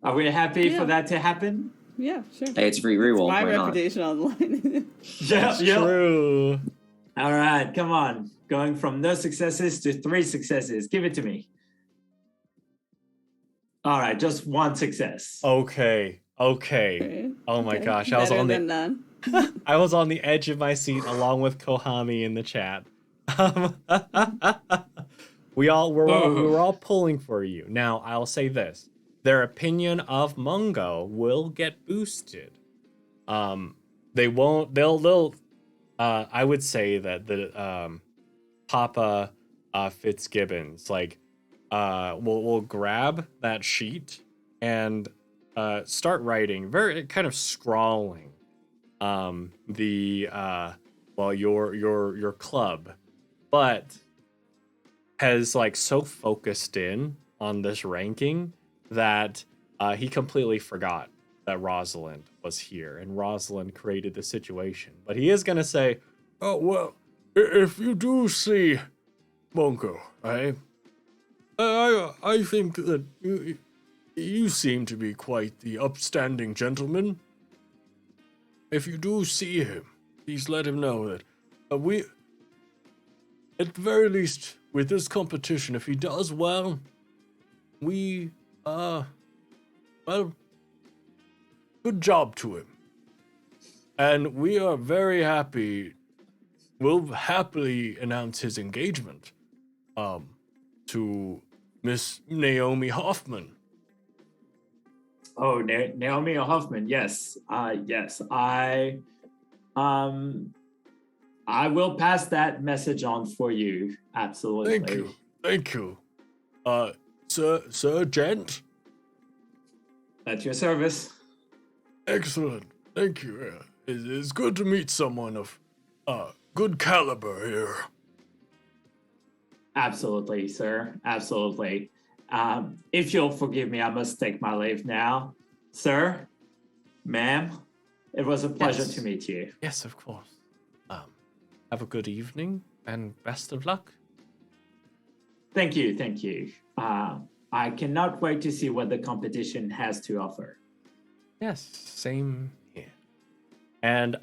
Are we happy for that to happen? Yeah, sure. Hey, it's free reroll. My Why reputation online. That's true. All right, come on. Going from no successes to 3 successes. Give it to me. All right, just 1 success. Okay. Oh my gosh, I was on none. I was on the edge of my seat along with Kohami in the chat. We were all pulling for you. Now, I'll say this. Their opinion of Mungo will get boosted. They'll I would say that the Papa Fitzgibbons will grab that sheet and start writing, very kind of scrawling your club, but has so focused in on this ranking that he completely forgot that Rosalind was here and Rosalind created the situation. But he is gonna say, "Oh well, if you do see Mungo, I think that you seem to be quite the upstanding gentleman. If you do see him, please let him know that we, at the very least, with this competition, if he does well, we, good job to him. And we are very happy, we'll happily announce his engagement, to Miss Naomi Hoffman." Oh, Naomi Hoffman. Yes. Yes. I will pass that message on for you. Absolutely. Thank you. Sir, gent. At your service. Excellent. Thank you. Yeah. It's good to meet someone of good caliber here. Absolutely, sir. Absolutely. If you'll forgive me, I must take my leave now. Sir, ma'am, it was a pleasure to meet you. Yes, of course. Have a good evening and best of luck. Thank you. I cannot wait to see what the competition has to offer. Yes, same here. And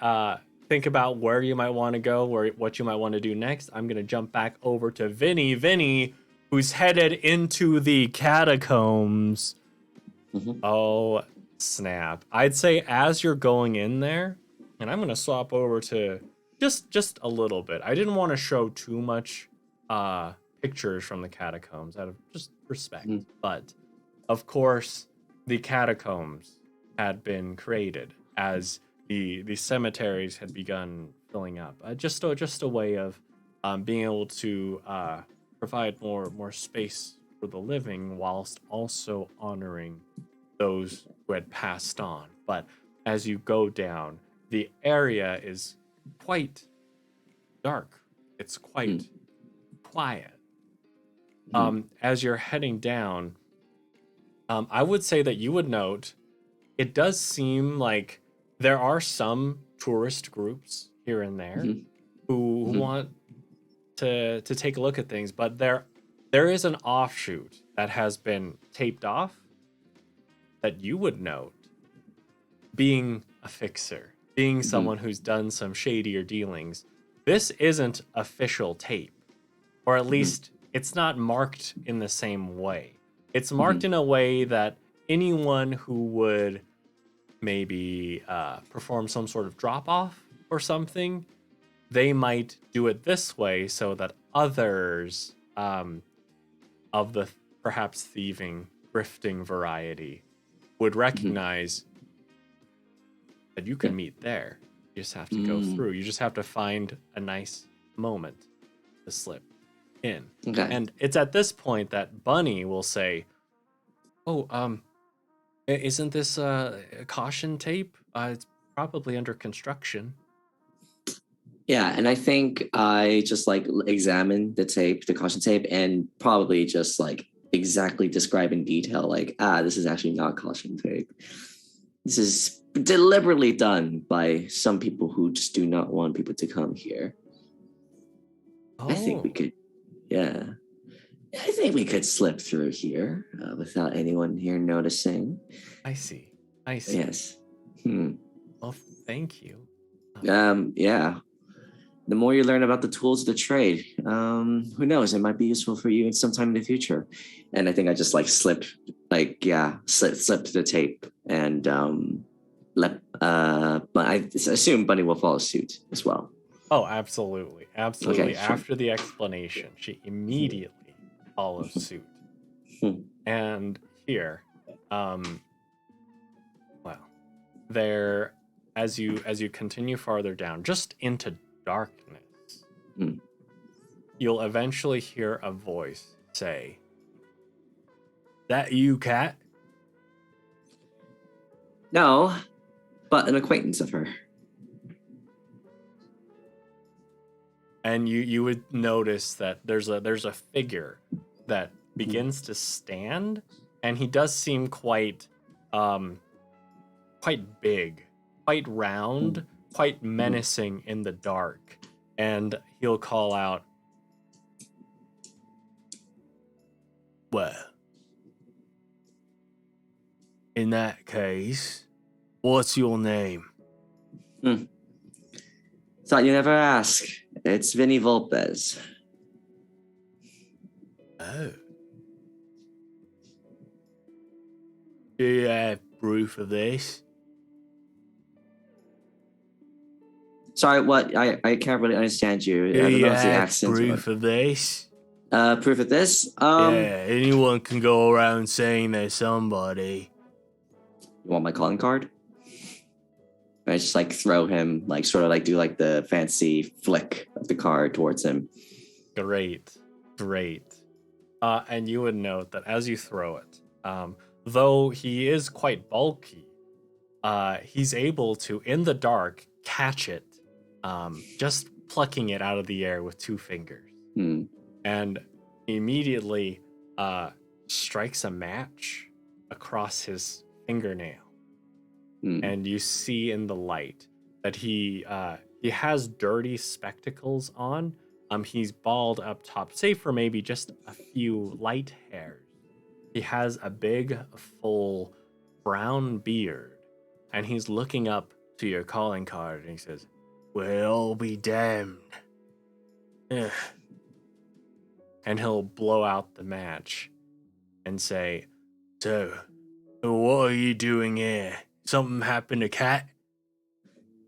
think about where you might want to go, what you might want to do next. I'm going to jump back over to Vinny. Vinny, who's headed into the catacombs. Mhm. Oh, snap. I'd say as you're going in there, and I'm going to swap over to just a little bit. I didn't want to show too much pictures from the catacombs out of just respect. But, of course, the catacombs had been created as the cemeteries had begun filling up. Just a way of being able to provide more space for the living whilst also honoring those who had passed on. But as you go down, the area is quite dark. It's quite quiet. As you're heading down, I would say that you would note it does seem like there are some tourist groups here and there who want to take a look at things, but there is an offshoot that has been taped off that you would note being a fixer, being someone who's done some shadier dealings. This isn't official tape, or at least it's not marked in the same way. It's marked in a way that anyone who would maybe perform some sort of drop-off or something, they might do it this way so that others of the perhaps thieving, grifting variety would recognize that you can meet there. You just have to go through. You just have to find a nice moment to slip in. Okay. And it's at this point that Bunny will say, "Oh, isn't this caution tape? It's probably under construction." Yeah, and I think I just like examine the tape, the caution tape, and probably just like exactly describe in detail, like, this is actually not caution tape. This is deliberately done by some people who just do not want people to come here. I think we could, I think we could slip through here without anyone here noticing. I see. Yes. Well, thank you. Yeah. The more you learn about the tools of the trade, who knows? It might be useful for you sometime in the future. And I think I just like slipped the tape, and but I assume Bunny will follow suit as well. Oh, absolutely. Okay, sure. After the explanation, she immediately follows suit. And here, there, as you continue farther down, just into darkness, you'll eventually hear a voice say, "That you, Cat?" No, but an acquaintance of her. And you would notice that there's a figure that begins to stand, and he does seem quite big, quite round, quite menacing in the dark. And he'll call out, "Well, in that case, what's your name?" Thought you never ask. It's Vinny Vulpes. Oh. Do you have proof of this? Sorry, what? I can't really understand you. Do you the have accent. proof of this? Proof of this? Yeah, anyone can go around saying they're somebody. You want my calling card? I just like throw him, like sort of like do like the fancy flick of the card towards him. Great. And you would note that as you throw it, though he is quite bulky, he's able to, in the dark, catch it, just plucking it out of the air with 2 fingers. And immediately strikes a match across his fingernail. And you see in the light that he has dirty spectacles on. He's bald up top, save for maybe just a few light hairs. He has a big, full brown beard, and he's looking up to your calling card, and he says, "We'll all be damned." Ugh. And he'll blow out the match and say, "So, what are you doing here? Something happened to Cat?"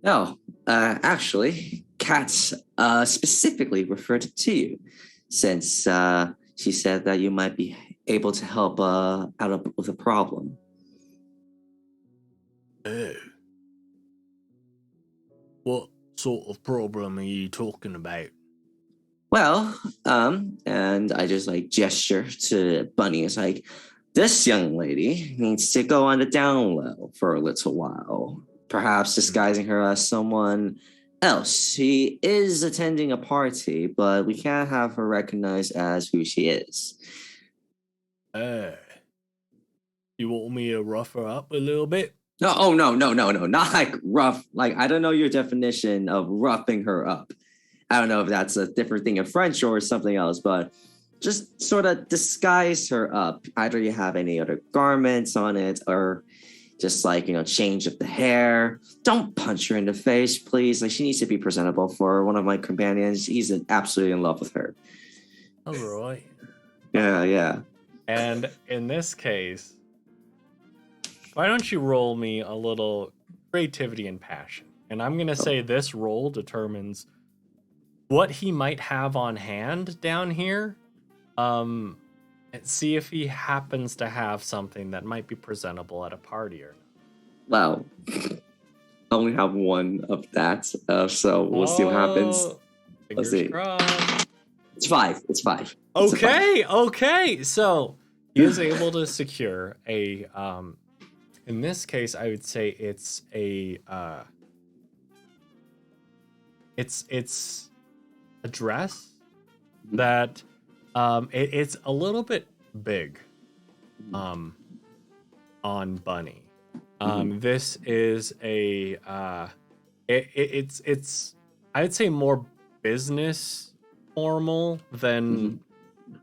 No, actually, Kat's specifically referred to you, since she said that you might be able to help with a problem. Oh. What sort of problem are you talking about? Well, and I just like gesture to Bunny. It's like, this young lady needs to go on the down low for a little while, perhaps disguising her as someone else. She is attending a party, but we can't have her recognized as who she is. You want me to rough her up a little bit? No, oh no, not like rough. Like, I don't know your definition of roughing her up. I don't know if that's a different thing in French or something else, but just sort of disguise her up. Either you have any other garments on it, or just like, change up the hair. Don't punch her in the face, please. Like, she needs to be presentable for one of my companions. He's absolutely in love with her. All right. Yeah. And in this case, why don't you roll me a little creativity and passion? And I'm going to say this roll determines what he might have on hand down here. And see if he happens to have something that might be presentable at a party or not. Well, I only have one of that, so we'll see what happens. Let's see. Crossed. It's 5. Okay. So he is able to secure a. In this case, I would say it's a. It's a dress that. It's a little bit big. On Bunny. This is a. It's I'd say more business formal than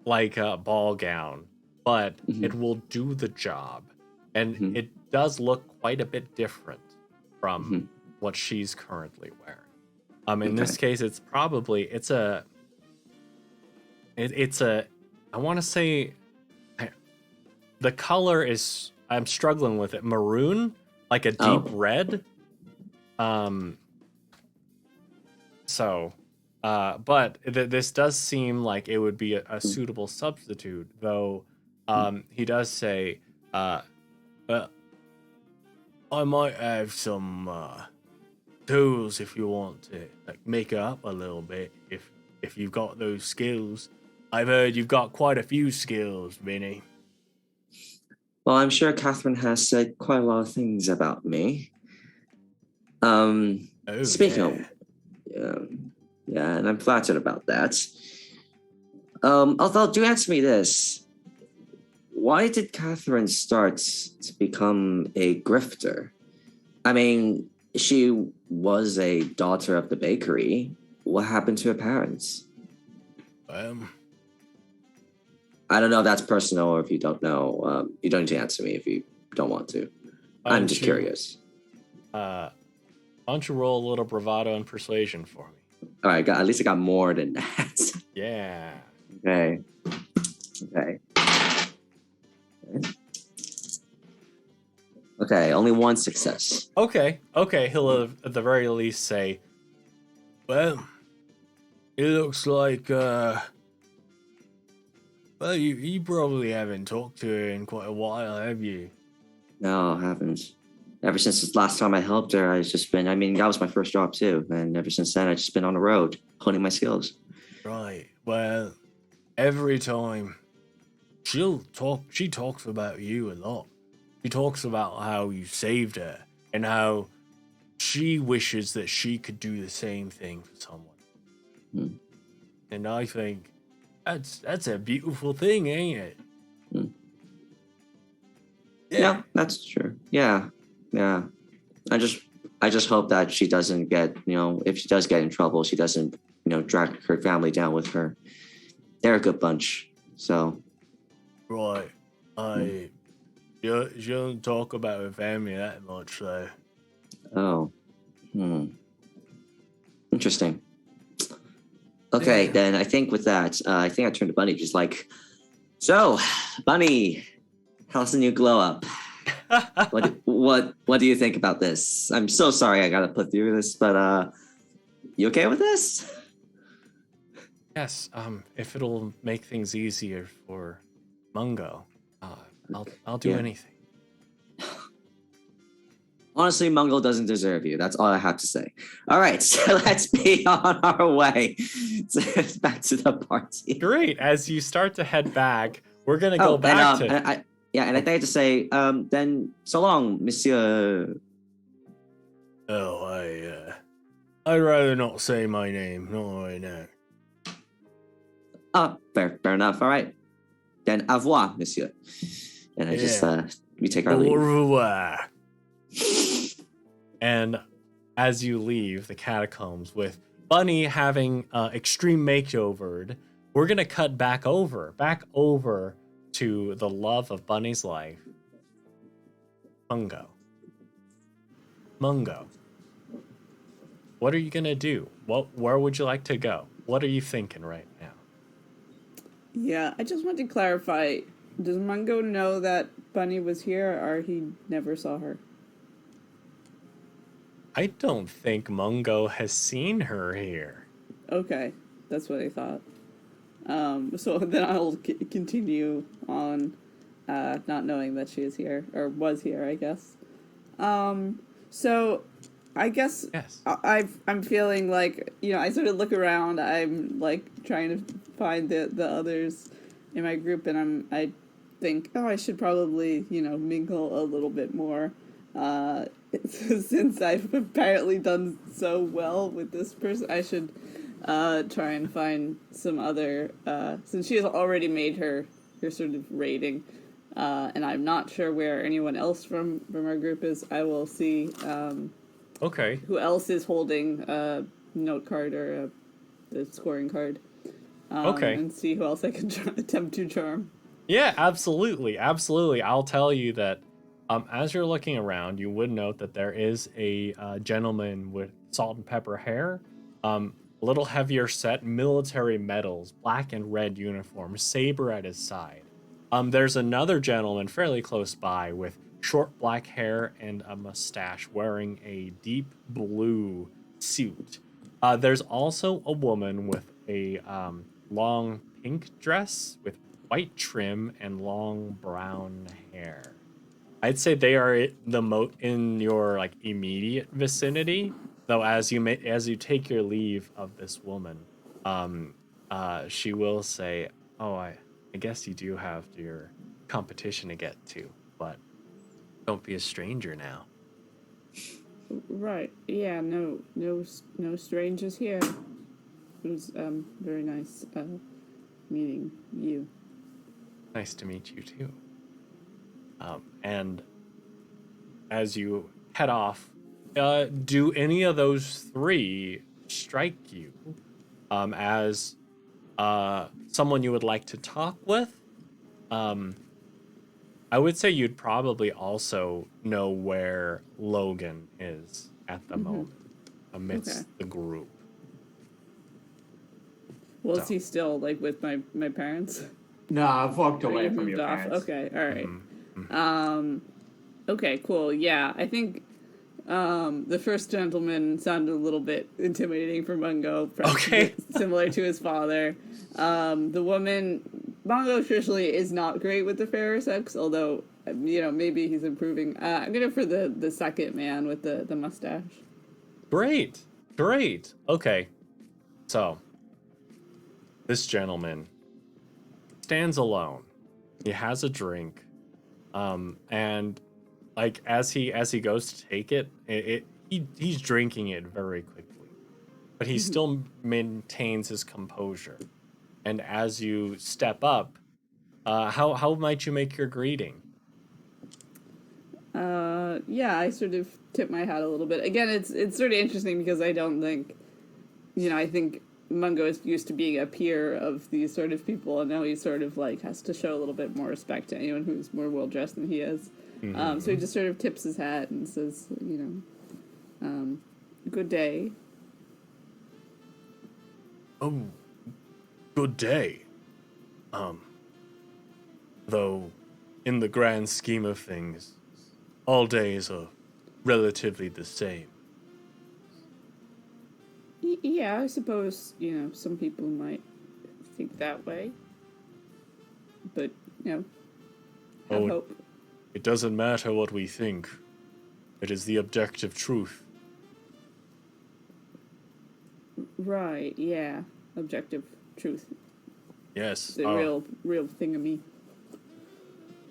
like a ball gown, but it will do the job, and it does look quite a bit different from what she's currently wearing. In this case, it's a I want to say the color is, I'm struggling with it, maroon, like a deep red. But this does seem like it would be a suitable substitute, though. He does say, well, I might have some tools if you want to like make it up a little bit, if you've got those skills. I've heard you've got quite a few skills, Vinny. Well, I'm sure Catherine has said quite a lot of things about me. Speaking of, and I'm flattered about that. Although, do answer me this. Why did Catherine start to become a grifter? I mean, she was a daughter of the bakery. What happened to her parents? I don't know if that's personal or if you don't know. You don't need to answer me if you don't want to. I'm just curious. Why don't you roll a little bravado and persuasion for me? All right, at least I got more than that. Yeah. Okay. Okay, only one success. Okay. He'll at the very least say, well, it looks like, well, you probably haven't talked to her in quite a while, have you? No, I haven't. ever since the last time I helped her, I've just been, I mean, that was my first job too. And ever since then, I've just been on the road, honing my skills. Right. Well, every time she talks about you a lot. She talks about how you saved her and how she wishes that she could do the same thing for someone. And I think that's a beautiful thing, ain't it? Yeah, that's true. Yeah. I just hope that she doesn't get, if she does get in trouble, she doesn't, drag her family down with her. They're a good bunch. So. Right. She don't talk about her family that much, though. Oh. Interesting. Okay, then I think with that, I think I turned to Bunny, just like, so, Bunny, how's the new glow up? What do you think about this? I'm so sorry I gotta put through this, but you okay with this? Yes. If it'll make things easier for Mungo, I'll do anything. Honestly, Mungo doesn't deserve you. That's all I have to say. All right, so let's be on our way back to the party. Great. As you start to head back, we're gonna go back to. And I think I have to say, then so long, Monsieur. Oh, I'd rather not say my name. Not right now. Fair enough. All right. Then au revoir, Monsieur. And I just we take our leave. Au revoir. And as you leave the catacombs with Bunny having extreme makeovered, we're gonna cut back over to the love of Bunny's life, Mungo. What are you gonna do? Where would you like to go? What are you thinking right now? Yeah, I just want to clarify. Does Mungo know that Bunny was here, or he never saw her? I don't think Mungo has seen her here. Okay, that's what I thought. So then I'll continue on, not knowing that she is here, or was here, I guess. So I guess yes. I'm feeling like, I sort of look around, I'm like trying to find the others in my group, and I think, I should probably, mingle a little bit more, since I've apparently done so well with this person. I should try and find some other, since she has already made her sort of rating, and I'm not sure where anyone else from our group is. I will see okay, who else is holding a note card or the scoring card, okay, and see who else I can attempt to charm. Yeah, absolutely. I'll tell you that as you're looking around, you would note that there is a gentleman with salt and pepper hair, a little heavier set, military medals, black and red uniform, saber at his side. There's another gentleman fairly close by with short black hair and a mustache, wearing a deep blue suit. There's also a woman with a long pink dress with white trim and long brown hair. I'd say they are in your immediate vicinity. Though as you take your leave of this woman, she will say, "Oh, I guess you do have your competition to get to, but don't be a stranger now." Right. Yeah. No strangers here. It was very nice meeting you. Nice to meet you too. And as you head off, do any of those three strike you as someone you would like to talk with? I would say you'd probably also know where Logan is at the moment amidst the group. Well, is he still with my parents? No, I've walked away from your off? parents. Okay, all right. Okay, cool. Yeah, I think the first gentleman sounded a little bit intimidating for Mungo. Okay. Similar to his father. The woman, Mungo traditionally is not great with the fairer sex, although maybe he's improving. I'm gonna for the second man with the mustache. Great. Okay. So, this gentleman stands alone. He has a drink. And like as he goes to take it, he's drinking it very quickly. But he still maintains his composure. And as you step up, how might you make your greeting? Yeah, I sort of tip my hat a little bit. Again, it's sort of interesting because I don't think, I think Mungo is used to being a peer of these sort of people, and now he sort of like has to show a little bit more respect to anyone who's more well dressed than he is. So he just sort of tips his hat and says, good day. Oh, good day. Though, in the grand scheme of things, all days are relatively the same. Yeah, I suppose, some people might think that way. But, have hope. It doesn't matter what we think. It is the objective truth. Right, yeah. Objective truth. Yes. The real thingamy.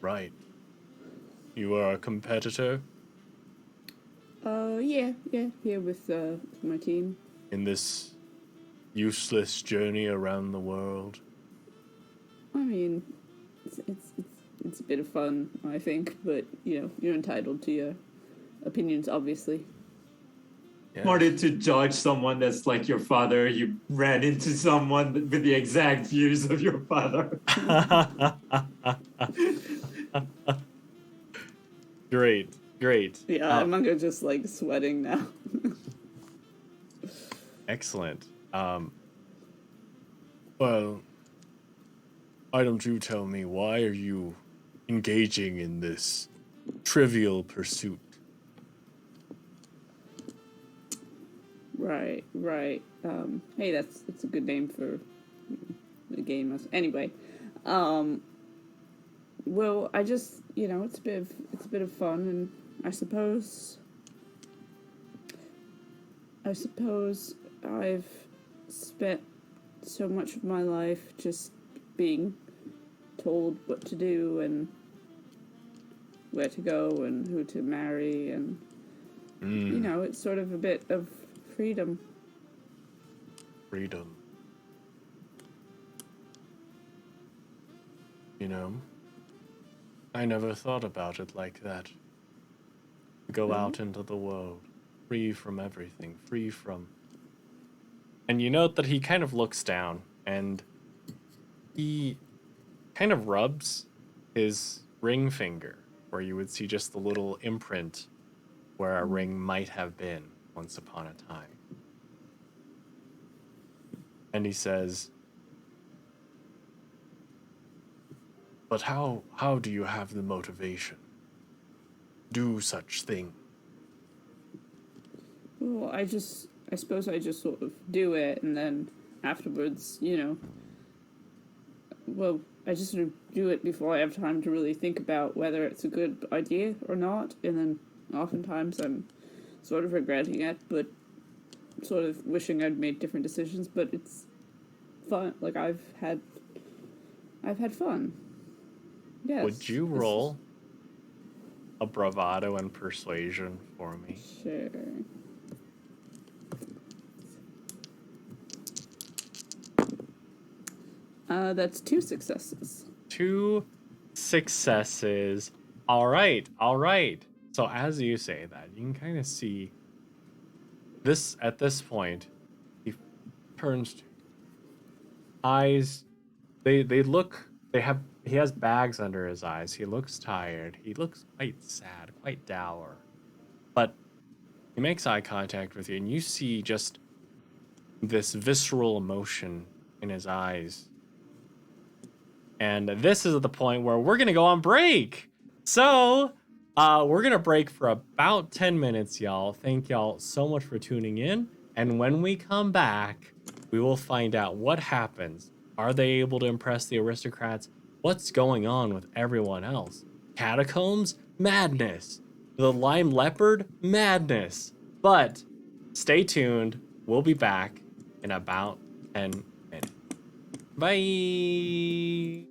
Right. You are a competitor? Yeah, here with my team. In this useless journey around the world? I mean, it's a bit of fun, I think, but, you're entitled to your opinions, obviously. Yeah. Wanted to judge someone that's like your father. You ran into someone with the exact views of your father. Great. Yeah, Mungo just like sweating now. Excellent. Well, why don't you tell me, why are you engaging in this trivial pursuit? Right. Hey, that's a good name for the game. Anyway, well, I just, it's a bit of fun, and I suppose I've spent so much of my life just being told what to do and where to go and who to marry, and it's sort of a bit of freedom. I never thought about it like that. Go out into the world, free from everything, free from... And you note that he kind of looks down, and he kind of rubs his ring finger, where you would see just the little imprint where a ring might have been once upon a time. And he says, "But how do you have the motivation? Do such thing?" Well, I suppose I just sort of do it, and then afterwards, well, I just sort of do it before I have time to really think about whether it's a good idea or not, and then oftentimes I'm sort of regretting it, but sort of wishing I'd made different decisions, but it's fun. Like, I've had fun. Yes. Would you roll a bravado and persuasion for me? Sure. That's 2 successes. 2 successes. All right. So as you say that, you can kind of see this at this point. He turns to eyes. He has bags under his eyes. He looks tired. He looks quite sad, quite dour. But he makes eye contact with you, and you see just this visceral emotion in his eyes. And this is the point where we're going to go on break. So, we're going to break for about 10 minutes, y'all. Thank y'all so much for tuning in. And when we come back, we will find out what happens. Are they able to impress the aristocrats? What's going on with everyone else? Catacombs? Madness. The lime leopard? Madness. But stay tuned. We'll be back in about 10 minutes. Bye.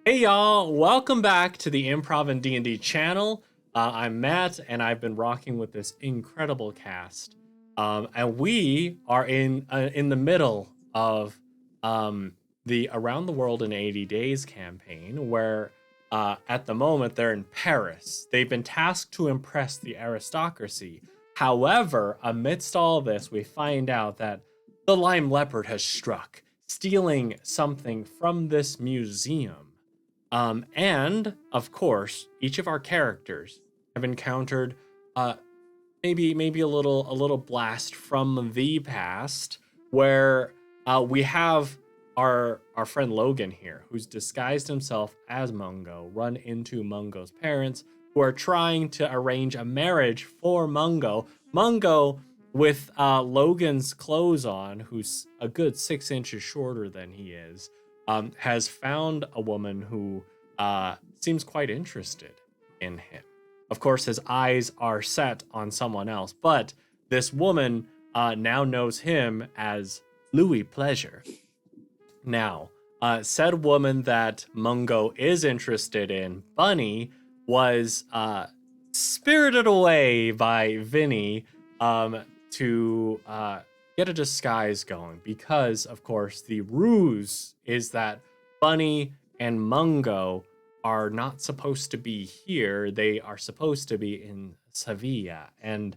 Hey y'all, welcome back to the Improv and D&D channel. I'm Matt, and I've been rocking with this incredible cast. And we are in the middle of the Around the World in 80 Days campaign, where at the moment they're in Paris. They've been tasked to impress the aristocracy. However, amidst all this, we find out that the Lime Leopard has struck, stealing something from this museum. And of course, each of our characters have encountered maybe a little blast from the past, where we have our friend Logan here, who's disguised himself as Mungo, run into Mungo's parents, who are trying to arrange a marriage for Mungo. Mungo, with Logan's clothes on, who's a good 6 inches shorter than he is, has found a woman who seems quite interested in him. Of course, his eyes are set on someone else, but this woman now knows him as Louis Pleasure. Now, said woman that Mungo is interested in, Bunny, was spirited away by Vinny to get a disguise going, because, of course, the ruse is that Bunny and Mungo are not supposed to be here. They are supposed to be in Sevilla. And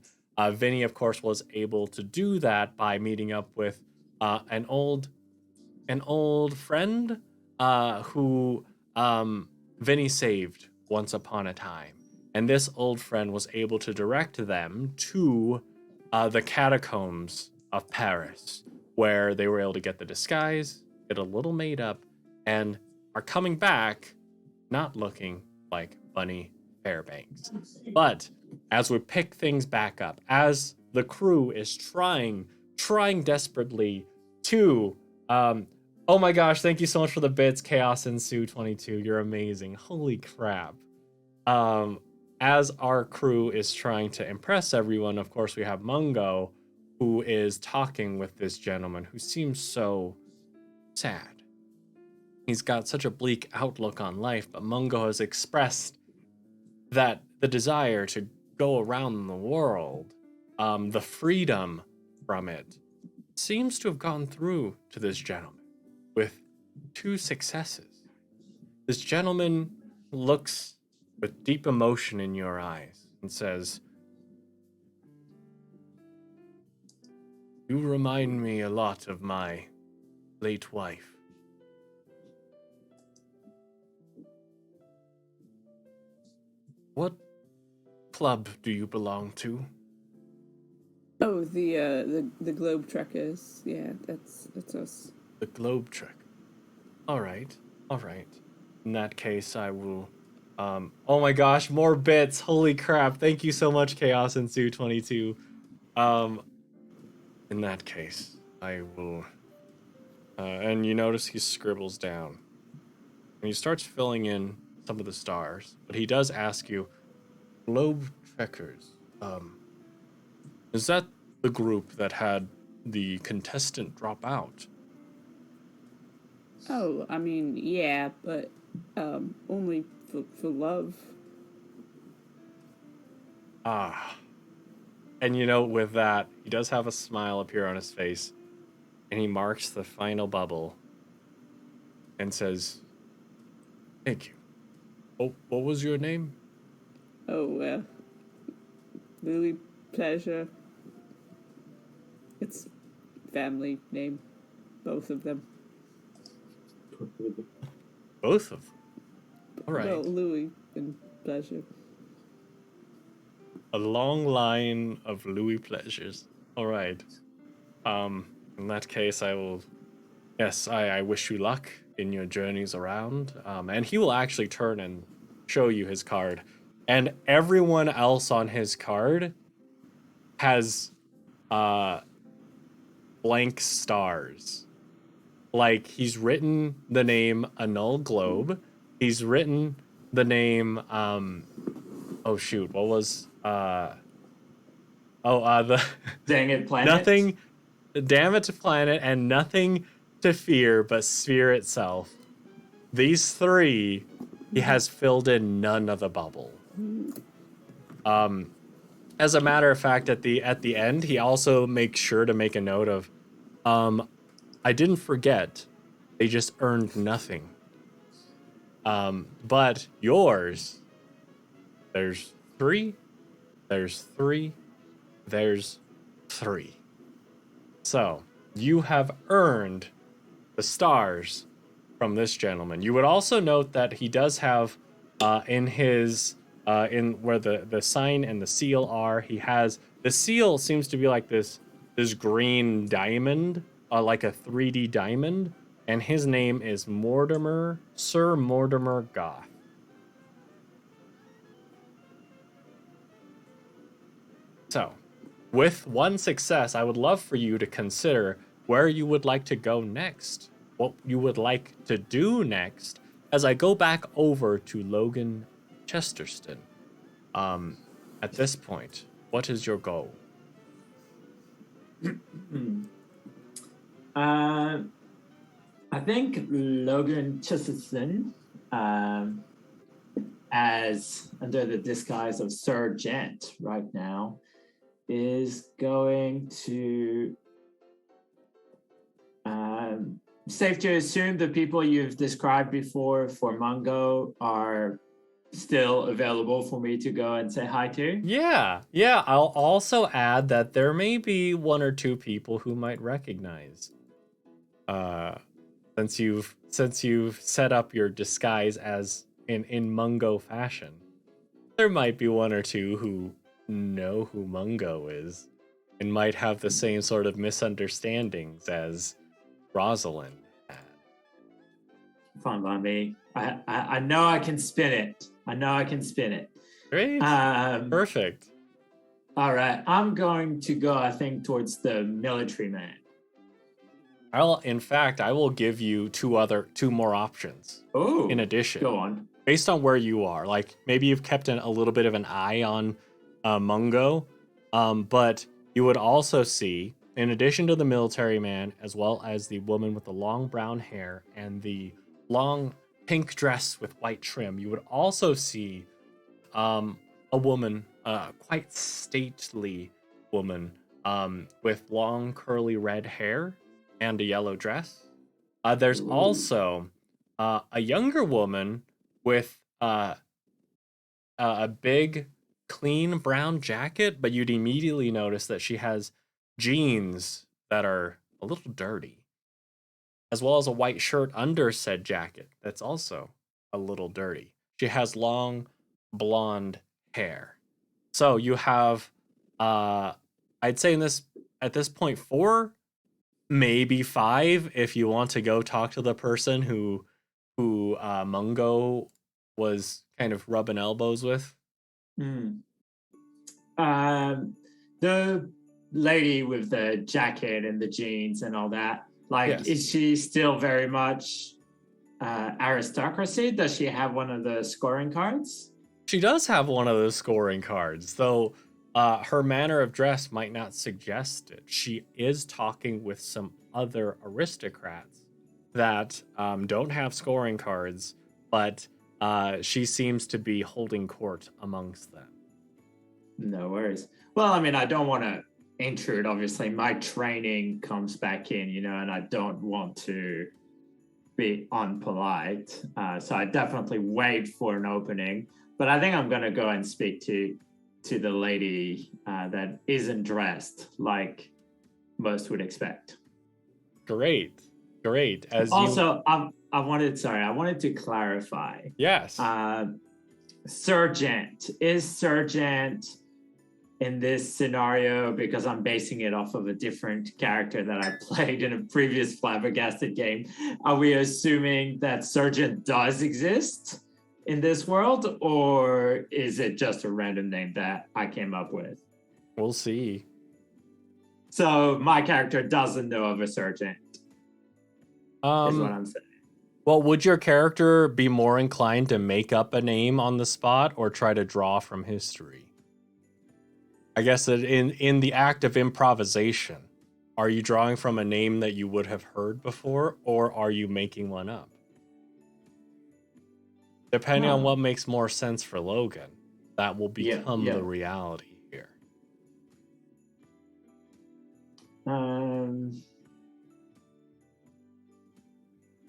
Vinny, of course, was able to do that by meeting up with an old friend who Vinny saved once upon a time. And this old friend was able to direct them to the catacombs of Paris, where they were able to get the disguise, get a little made up, and are coming back not looking like Bunny Fairbanks. But as we pick things back up, as the crew is trying desperately to oh my gosh, thank you so much for the bits, Chaos Ensue 22. You're amazing. Holy crap. As our crew is trying to impress everyone, of course, we have Mungo, who is talking with this gentleman who seems so sad. He's got such a bleak outlook on life, but Mungo has expressed that the desire to go around the world, the freedom from it, seems to have gone through to this gentleman with 2 successes. This gentleman looks with deep emotion in your eyes and says, "You remind me a lot of my late wife. What club do you belong to?" Oh, the Globe Trekkers. Yeah, that's us. The Globe Trek. All right. In that case, I will Oh my gosh, more bits. Holy crap. Thank you so much, Chaos Ensue 22. In that case, I will. And you notice he scribbles down. And he starts filling in some of the stars. But he does ask you, Globe Trekkers, is that the group that had the contestant drop out? Oh, I mean, yeah, but only for love. Ah. And you know, with that, he does have a smile appear on his face. And he marks the final bubble and says, Thank you. Oh, what was your name? Oh, Lily Pleasure. It's family name, both of them. Both of them. All right. Well, Louis and Pleasure. A long line of Louis pleasures. All right. In that case, I will. Yes, I wish you luck in your journeys around. And he will actually turn and show you his card. And everyone else on his card has blank stars. Like, he's written the name Annull Globe. He's written the name oh shoot, what was the Dang it, planet. Nothing, damn it to planet, and nothing to fear but sphere itself. These three, he has filled in none of the bubble. As a matter of fact, at the end, he also makes sure to make a note of, I didn't forget, they just earned nothing. But yours, there's three, there's three, there's three. So, you have earned the stars from this gentleman. You would also note that he does have in his in where the sign and the seal are, he has the seal seems to be like this green diamond, like a 3D diamond, and his name is Mortimer, Sir Mortimer Goth. So, with one success, I would love for you to consider where you would like to go next, what you would like to do next, as I go back over to Logan Chesterton. At this point, what is your goal? I think Logan Chesterton, as under the disguise of Sir Gent right now, is going to safe to assume the people you've described before for Mungo are still available for me to go and say hi to. Yeah. I'll also add that there may be one or two people who might recognize, since you've set up your disguise as in Mungo fashion. There might be one or two who know who Mungo is and might have the same sort of misunderstandings as Rosalind had. Fine by me. I know I can spin it. Great. Perfect. All right. I'm going to go, I think, towards the military man. I will give you two more options. Oh, in addition. Go on. Based on where you are, like maybe you've kept a little bit of an eye on Mungo, but you would also see, in addition to the military man, as well as the woman with the long brown hair and the long pink dress with white trim, you would also see a woman, quite stately woman, with long curly red hair and a yellow dress. There's also a younger woman with a big, clean brown jacket, but you'd immediately notice that she has jeans that are a little dirty, as well as a white shirt under said jacket that's also a little dirty. She has long, blonde hair. So you have, I'd say at this point, 4, maybe 5, if you want to go talk to the person who Mungo was kind of rubbing elbows with? Mm. The lady with the jacket and the jeans and all that, like, Yes. is she still very much aristocracy? Does she have one of the scoring cards? She does have one of those scoring cards, though her manner of dress might not suggest it. She is talking with some other aristocrats that don't have scoring cards, but she seems to be holding court amongst them. No worries. Well, I mean, I don't want to intrude. Obviously, my training comes back in, and I don't want to be unpolite. So I definitely wait for an opening. But I think I'm going to go and speak to the lady that isn't dressed like most would expect. Great. As also, I wanted to clarify. Yes. Sergeant in this scenario, because I'm basing it off of a different character that I played in a previous Flabbergasted game. Are we assuming that Sergeant does exist in this world, or is it just a random name that I came up with? We'll see. So my character doesn't know of a Sergeant, is what I'm saying. Well, would your character be more inclined to make up a name on the spot or try to draw from history? I guess that in the act of improvisation, are you drawing from a name that you would have heard before, or are you making one up? Depending on what makes more sense for Logan, that will become the reality here.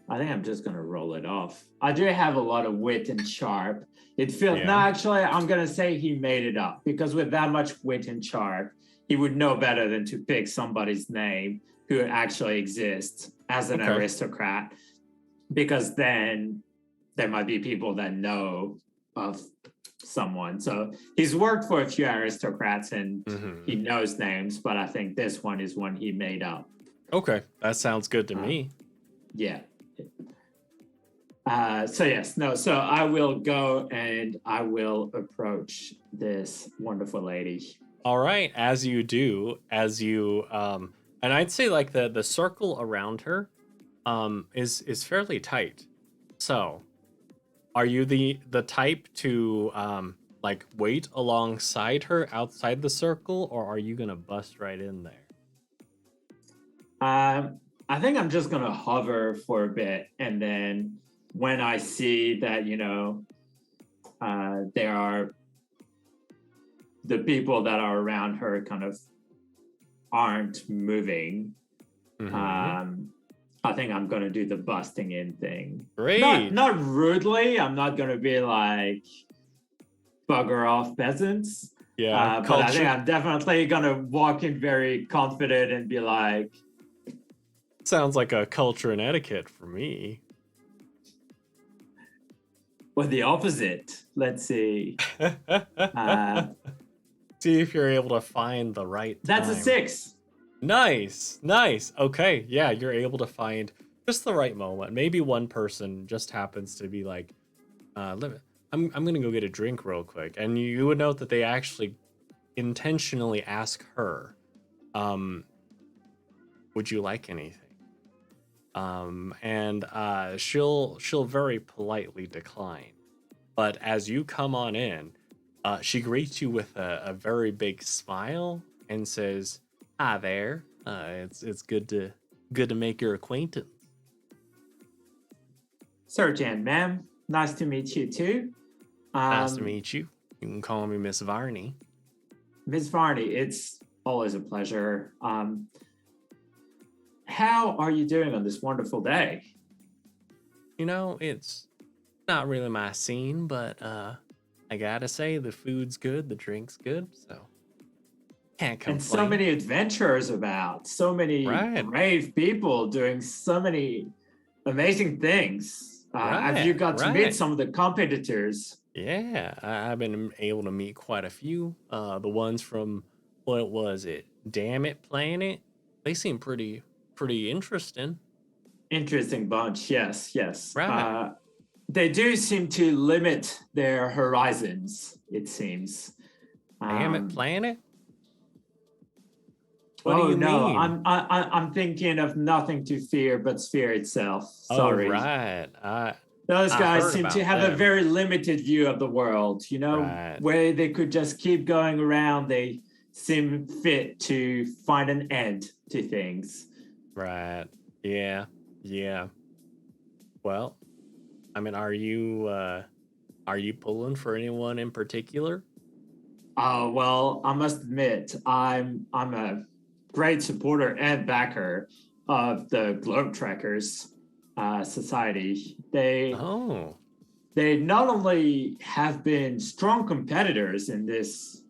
I think I'm just going to roll it off. I do have a lot of wit and sharp. It feels, no, actually, I'm going to say he made it up, because with that much wit and sharp, he would know better than to pick somebody's name who actually exists as an aristocrat, because then there might be people that know of someone. So he's worked for a few aristocrats and he knows names, but I think this one is one he made up. Okay, that sounds good to me. Yeah. So I will go and I will approach this wonderful lady. All right, as you do, and I'd say like the circle around her is fairly tight. So, are you the type to like wait alongside her outside the circle, or are you gonna bust right in there? I think I'm just gonna hover for a bit, and then when I see that, there are the people that are around her kind of aren't moving, I think I'm gonna do the busting in thing. Great. Not rudely. I'm not gonna be like bugger off peasants. Yeah. But I think I'm definitely gonna walk in very confident and be like, sounds like a culture and etiquette for me. Well, the opposite. Let's see. See if you're able to find the right time. That's a 6. Nice. Okay, yeah, you're able to find just the right moment. Maybe one person just happens to be like, I'm gonna go get a drink real quick, and you would note that they actually intentionally ask her, would you like anything? And she'll very politely decline. But as you come on in, she greets you with a very big smile and says, "Hi there. It's good to make your acquaintance." Sergeant, ma'am. Nice to meet you too. Nice to meet you. You can call me Miss Varney. Miss Varney, it's always a pleasure. How are you doing on this wonderful day? It's not really my scene, but I gotta say the food's good, the drink's good, so can't complain. And so many adventurers about, so many brave people doing so many amazing things. Have you got to meet some of the competitors? Yeah, I've been able to meet quite a few. The ones from, what was it, Damn It Planet? They seem pretty interesting. Interesting bunch, yes. Right. they do seem to limit their horizons, it seems. Damn it, planet? What do Oh you no, mean? I'm thinking of Nothing to Fear but Sphere itself. Oh, Sorry. right. Those I guys heard seem to about have a them. very limited view of the world, Right. where they could just keep going around. They seem fit to find an end to things. Right. Yeah. Yeah. Well, I mean, are you pulling for anyone in particular? Well, I must admit, I'm a great supporter and backer of the Globe Trekkers Society. Oh. They not only have been strong competitors in this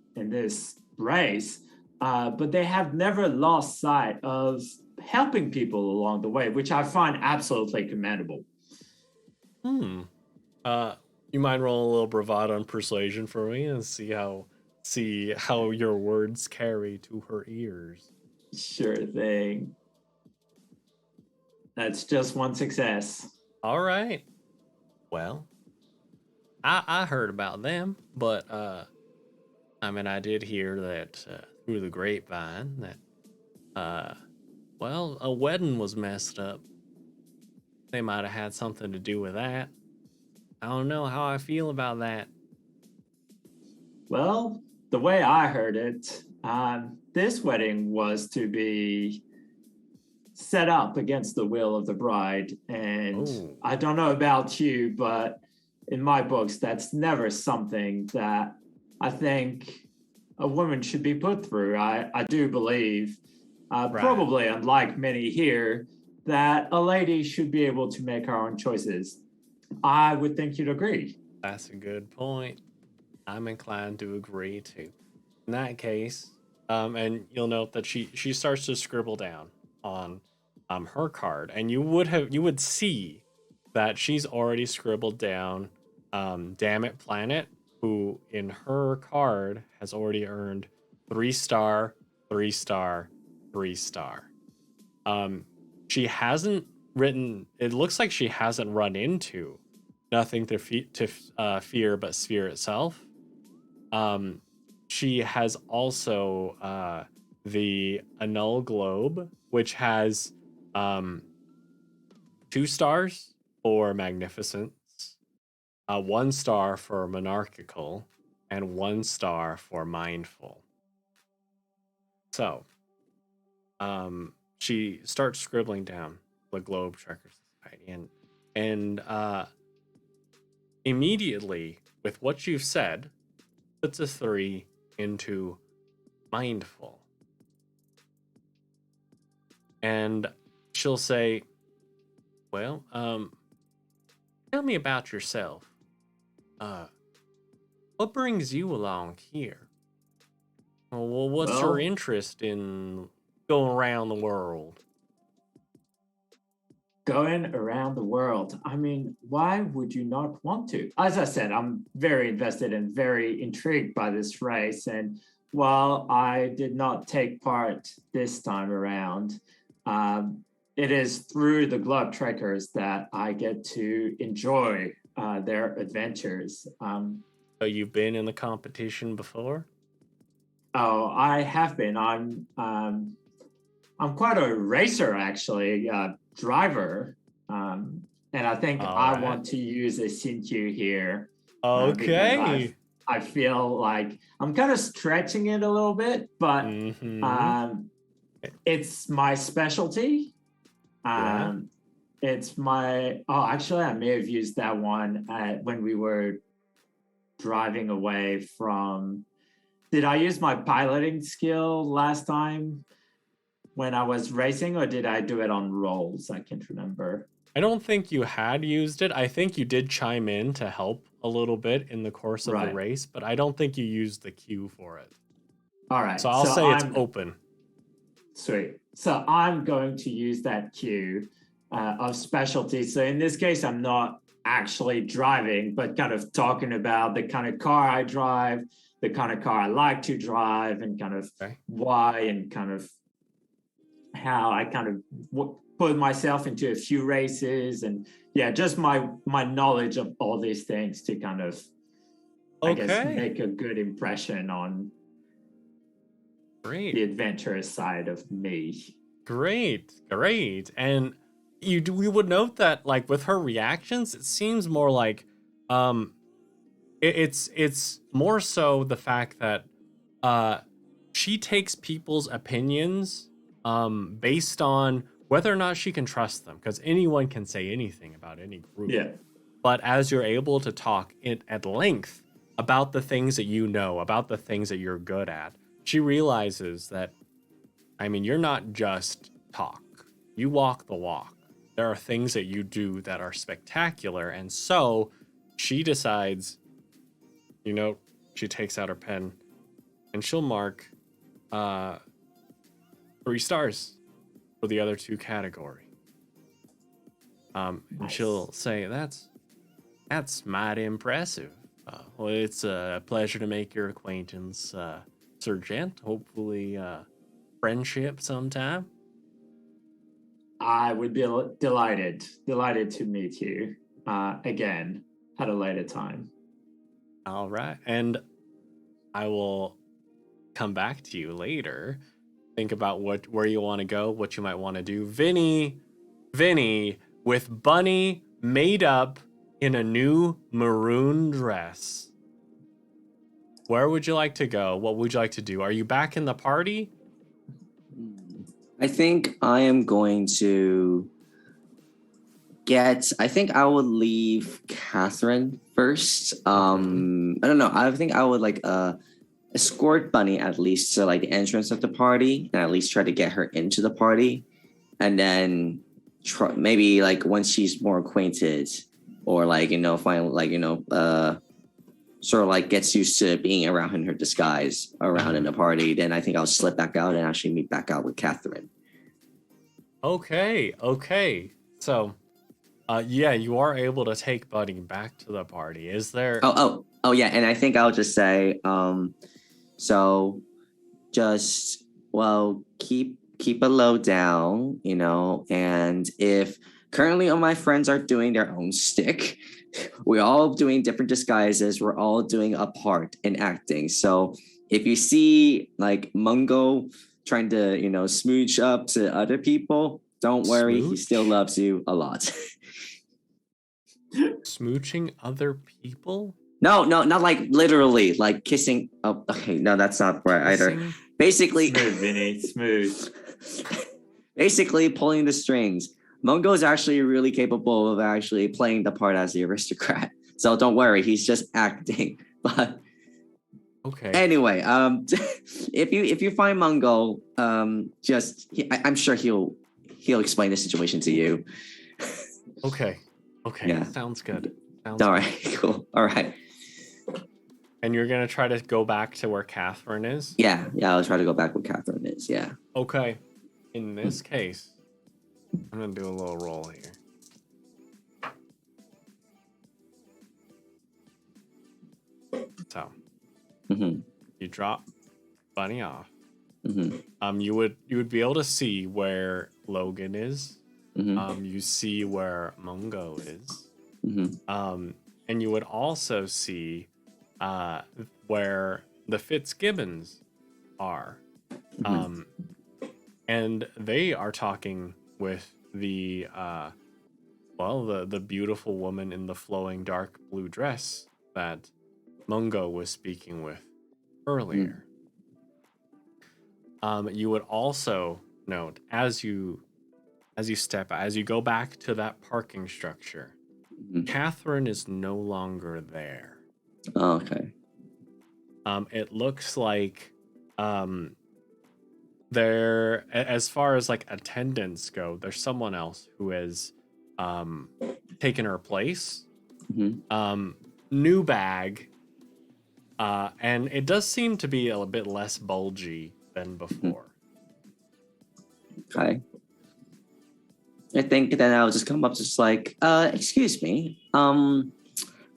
race, but they have never lost sight of helping people along the way, which I find absolutely commendable. Hmm. You mind rolling a little bravado and persuasion for me and see how your words carry to her ears. Sure thing. That's just one success. All right. Well, I heard about them, but I mean, I did hear that through the grapevine that well, a wedding was messed up. They might have had something to do with that. I don't know how I feel about that. Well, the way I heard it, this wedding was to be set up against the will of the bride. And Oh, I don't know about you, but in my books, that's never something that I think a woman should be put through. I do believe, right. probably unlike many here, that a lady should be able to make her own choices. I would think you'd agree. That's a good point. I'm inclined to agree too. In that case, and you'll note that she starts to scribble down on her card, and you would see that she's already scribbled down damn it planet, who in her card has already earned 3 star, 3 star, 3 star. Um, she hasn't written. It looks like she hasn't run into nothing to fear but sphere itself. Um, she has also the Annul Globe, which has um, 2 stars for magnificence, 1 star for monarchical, and 1 star for mindful. So, she starts scribbling down the Globe Trekker Society, and immediately with what you've said, puts a 3 into mindful. And she'll say, well, tell me about yourself. What brings you along here? Well, what's your Well, interest in going around the world? going around the world. I mean, why would you not want to? As I said, I'm very invested and very intrigued by this race. And while I did not take part this time around, it is through the Glove Trekkers that I get to enjoy their adventures. So you've been in the competition before? Oh, I have been. I'm quite a racer, actually, driver. And I think All I right. want to use a Sintyu here because Okay. I feel like I'm kind of stretching it a little bit, but Mm-hmm. um, it's my specialty. Yeah. It's my, oh, actually, I may have used that one when we were driving away from, did I use my piloting skill last time when I was racing, or did I do it on rolls? I can't remember. I don't think you had used it. I think you did chime in to help a little bit in the course of the Right. race, but I don't think you used the cue for it. All So right. I'll So say it's I'm open. sweet. So I'm going to use that cue of specialty. So in this case, I'm not actually driving, but kind of talking about the kind of car I drive, the kind of car I like to drive, and kind of Okay. why, and kind of how I kind of put myself into a few races, and yeah, just my knowledge of all these things to kind of, I guess, make a good impression on the adventurous side of me. Great. And we would note that, like, with her reactions, it seems more like it's more so the fact that she takes people's opinions based on whether or not she can trust them, because anyone can say anything about any group. Yeah. But as you're able to talk at length about the things that you know, about the things that you're good at, she realizes that, I mean, you're not just talk. You walk the walk. There are things that you do that are spectacular. And so she decides, she takes out her pen and she'll mark 3 stars for the other 2 categories. And she'll say, that's mighty impressive. Well, it's a pleasure to make your acquaintance, Sergeant. Hopefully, friendship sometime. I would be delighted to meet you again at a later time. All right, and I will come back to you later. Think about where you want to go, what you might want to do. Vinny, with Bunny made up in a new maroon dress. Where would you like to go? What would you like to do? Are you back in the party? I think I am going to I think I would leave Catherine first. I don't know. I think I would escort Bunny at least to the entrance of the party, and at least try to get her into the party, and then maybe once she's more acquainted, or sort of gets used to being around in her disguise around in the party, then I think I'll slip back out and actually meet back out with Catherine. Okay. So, you are able to take Bunny back to the party. Is there? Oh yeah, and I think I'll just say, so just keep a low down, and if currently all my friends are doing their own stick, we're all doing different disguises. We're all doing a part in acting. So if you see Mungo trying to, smooch up to other people, don't worry. He still loves you a lot. Smooching other people? No, not literally, kissing. Oh, okay. No, that's not right either. Basically, smooth, Vinny, smooth. Basically pulling the strings. Mungo is actually really capable of actually playing the part as the aristocrat. So don't worry, he's just acting. But okay. Anyway, if you find Mungo, I'm sure he'll explain the situation to you. Okay. Yeah. Sounds good. All right. Cool. All right. And you're gonna try to go back to where Catherine is? Yeah. I'll try to go back where Catherine is. Yeah. Okay. In this case, I'm gonna do a little roll here. So, you drop Bunny off. You would be able to see where Logan is. You see where Mungo is. And you would also see where the Fitzgibbons are. And they are talking with the beautiful woman in the flowing dark blue dress that Mungo was speaking with earlier. You would also note as you go back to that parking structure, Catherine is no longer there. Oh, okay. It looks like there, as far as attendants go, there's someone else who has taken her place. New bag, and it does seem to be a bit less bulgy than before. Okay. I think then I'll just come up excuse me. I'm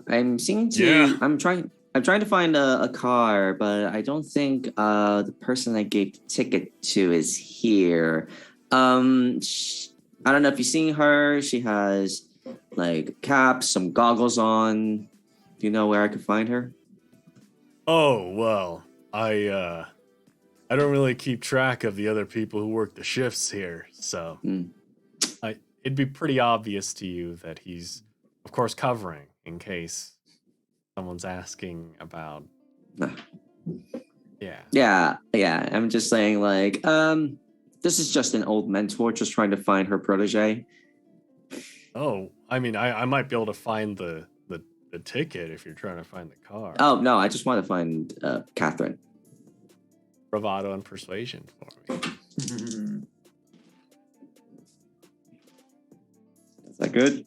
trying to find a car, but I don't think the person I gave the ticket to is here. I don't know if you've seen her. She has like caps, some goggles on. Do you know where I could find her? Oh, well, I don't really keep track of the other people who work the shifts here, so Mm. it'd be pretty obvious to you that he's, of course, covering in case someone's asking about. Ah. Yeah. Yeah. I'm just saying, like, this is just an old mentor just trying to find her protege. Oh, I mean, I might be able to find the ticket if you're trying to find the car. Oh no, I just want to find Catherine. Bravado and persuasion for me. Is that good?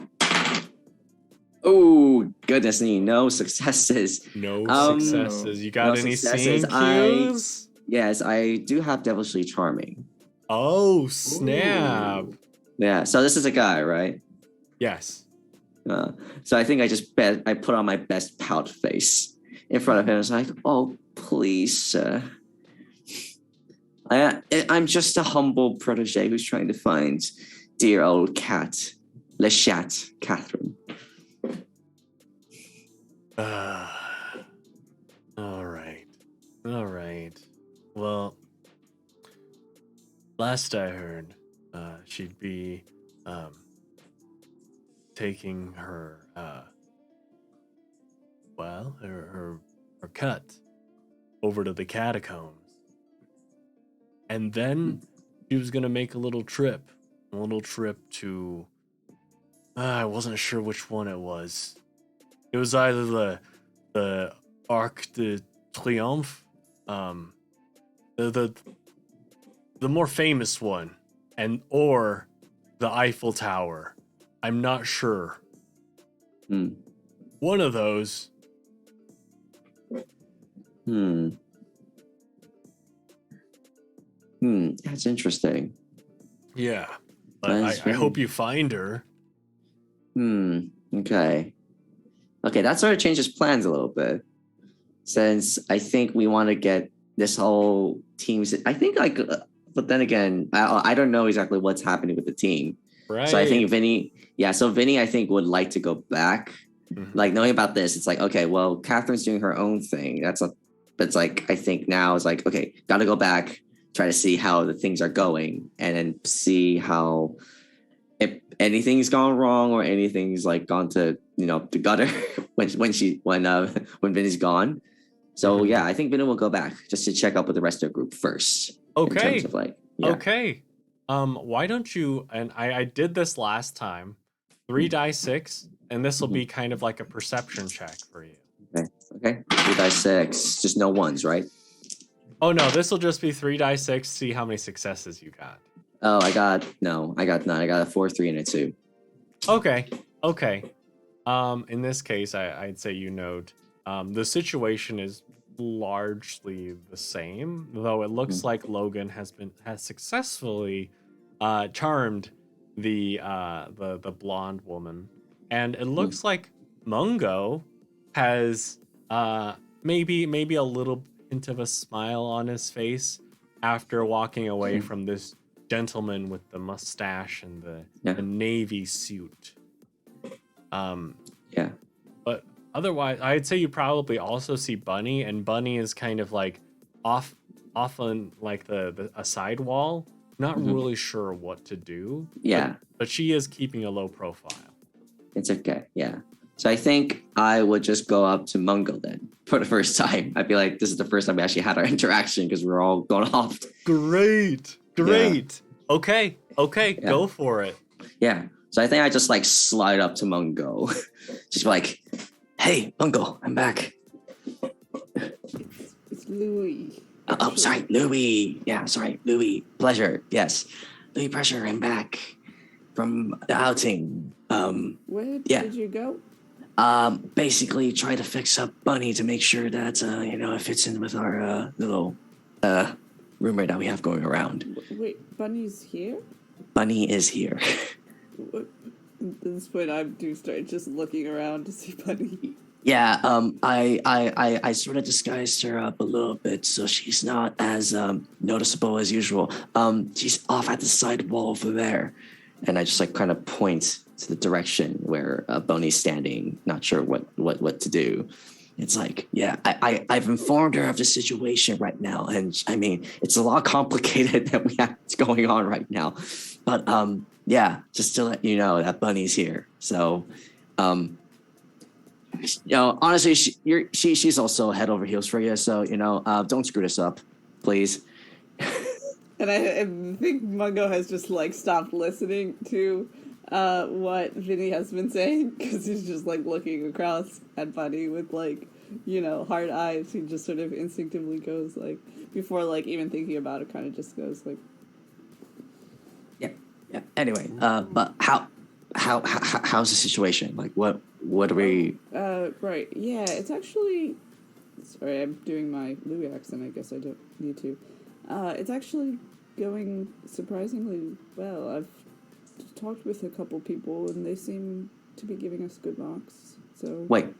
Oh goodness me, no successes. No Um, successes. You got no any successes. scene cues? Yes, I do have devilishly charming. Oh, snap. Yeah, so this is a guy, right? Yes. So I think I put on my best pout face in front of him. I was like, "Oh, please, sir. I'm just a humble protege who's trying to find dear old cat, Le Chat, Catherine." All right. Well, last I heard, she'd be taking her her cut over to the catacombs, and then she was gonna make a little trip to I wasn't sure which one it was. It was either the Arc de Triomphe, the more famous one, or the Eiffel Tower. I'm not sure. One of those. That's interesting. Yeah, but I hope you find her. Okay. That sort of changes plans a little bit. Since I think we want to get this whole team. I think but then again, I don't know exactly what's happening with the team. Right. So I think Vinny, I think would like to go back. Mhm. Like knowing about this, it's like, okay, well, Catherine's doing her own thing. That's like, I think now is like, okay, got to go back, try to see how the things are going, and then see how if anything's gone wrong or anything's like gone to the gutter when Vinny's gone. So yeah, I think Vinny will go back just to check up with the rest of the group first. Okay. In terms of like, yeah. Okay. Why don't you? And I did this last time. 3 die 6, and this will be kind of like a perception check for you. Okay. 3 die 6, just no ones, right? Oh no, this will just be 3 die 6. See how many successes you got. Oh, I got none. I got a 4, 3, and a 2. Okay. In this case, I'd say the situation is largely the same, though it looks like Logan has successfully charmed the blonde woman, and it looks like Mungo has maybe a little hint of a smile on his face after walking away from this gentleman with the mustache and the navy suit. But otherwise, I'd say you probably also see Bunny, and Bunny is kind of like off on like a side wall, not really sure what to do. Yeah, but she is keeping a low profile. It's okay. Yeah. So I think I would just go up to Mungo then for the first time. I'd be like, this is the first time we actually had our interaction because we're all going off. Great. Yeah. Okay, go for it. Yeah. So I think I just like slide up to Mungo. Just be like, hey, Mungo, I'm back. It's Louis. Oh, sorry, Louis. Yeah, sorry, Louis. Pleasure. Yes. Louis Pressure, I'm back from the outing. Where did you go? Basically try to fix up Bunny to make sure that, it fits in with our little rumor that we have going around. Wait, Bunny's here? Bunny is here. At this point, I do start just looking around to see Bunny. Yeah, I sort of disguised her up a little bit so she's not as noticeable as usual. She's off at the side wall over there. and I just like kind of point to the direction where Boney's standing, not sure what to do. It's like, yeah, I've informed her of the situation right now, and I mean, it's a lot complicated that we have going on right now, but yeah, just to let you know that Bunny's here. So, honestly, she's also head over heels for you. So, don't screw this up, please. And I think Mungo has just like stopped listening to what Vinny has been saying, because he's just like looking across at Bunny with like, hard eyes. He just sort of instinctively goes like, before like even thinking about it, kind of just goes like, yeah. Anyway, but how's the situation? Like, what are we? Right. Yeah, it's actually. Sorry, I'm doing my Louis accent. I guess I don't need to. It's actually going surprisingly well. I've talked with a couple people, and they seem to be giving us good marks. So Wait,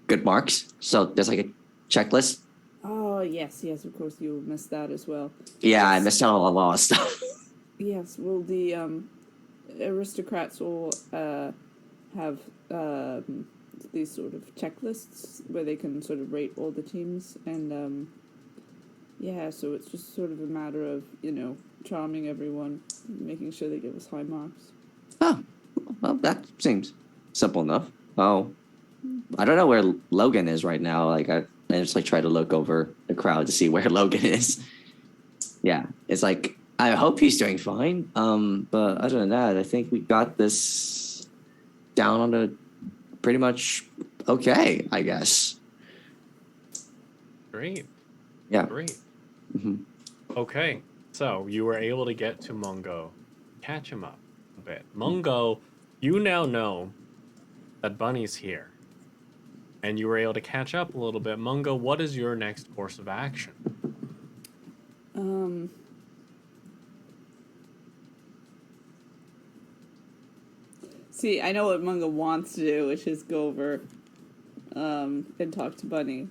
good marks? So there's like a checklist? Oh, yes, of course you missed that as well. Yeah, Yes. I missed out on a lot of stuff. Yes, well, the aristocrats will have these sort of checklists where they can sort of rate all the teams, and yeah, so it's just sort of a matter of, charming everyone, making sure they give us high marks. Oh, well, that seems simple enough. Oh, I don't know where Logan is right now. Like, I just like try to look over the crowd to see where Logan is. Yeah, it's like, I hope he's doing fine. But other than that, I think we got this down on a pretty much okay, I guess. Great. Yeah. Great. Mm-hmm. Okay, so you were able to get to Mungo, catch him up a bit. Mungo, you now know that Bunny's here, and you were able to catch up a little bit. Mungo, what is your next course of action? See, I know what Mungo wants to do, which is go over and talk to Bunny.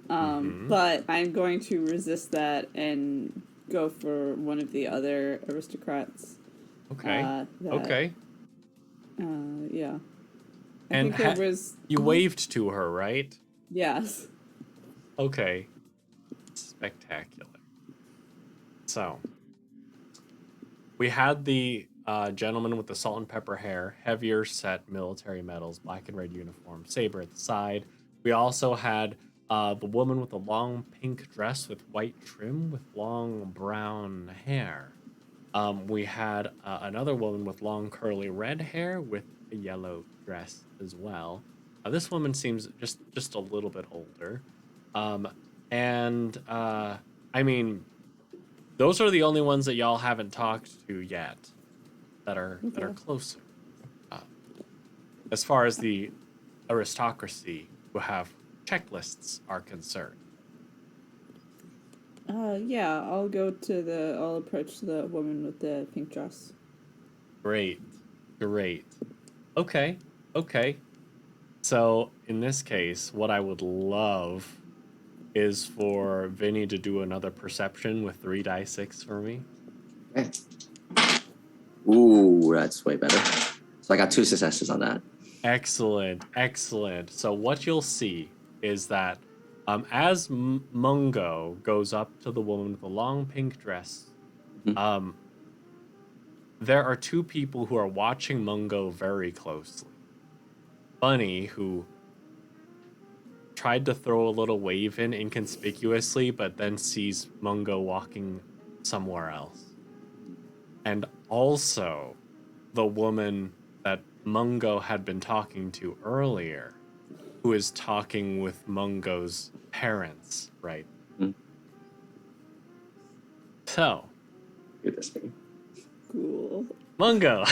But I'm going to resist that and go for one of the other aristocrats. Okay. Okay. Yeah. I And think there was... you waved to her, right? Yes. Okay. Spectacular. So, we had the gentleman with the salt and pepper hair, heavier set military medals, black and red uniform, saber at the side. We also had the woman with the long pink dress with white trim with long brown hair. We had another woman with long curly red hair with a yellow dress as well. This woman seems just a little bit older. I mean, those are the only ones that y'all haven't talked to yet that are closer. As far as the aristocracy who have checklists are concerned. Yeah, I'll approach the woman with the pink dress. Great. Okay. So, in this case, what I would love is for Vinny to do another perception with 3d6 for me. Okay. Ooh, that's way better. So I got 2 successes on that. Excellent. So what you'll see is that as Mungo goes up to the woman with the long pink dress, there are 2 people who are watching Mungo very closely. Bunny, who tried to throw a little wave in inconspicuously, but then sees Mungo walking somewhere else. And also the woman that Mungo had been talking to earlier, who is talking with Mungo's parents, right? So, Cool. Mungo,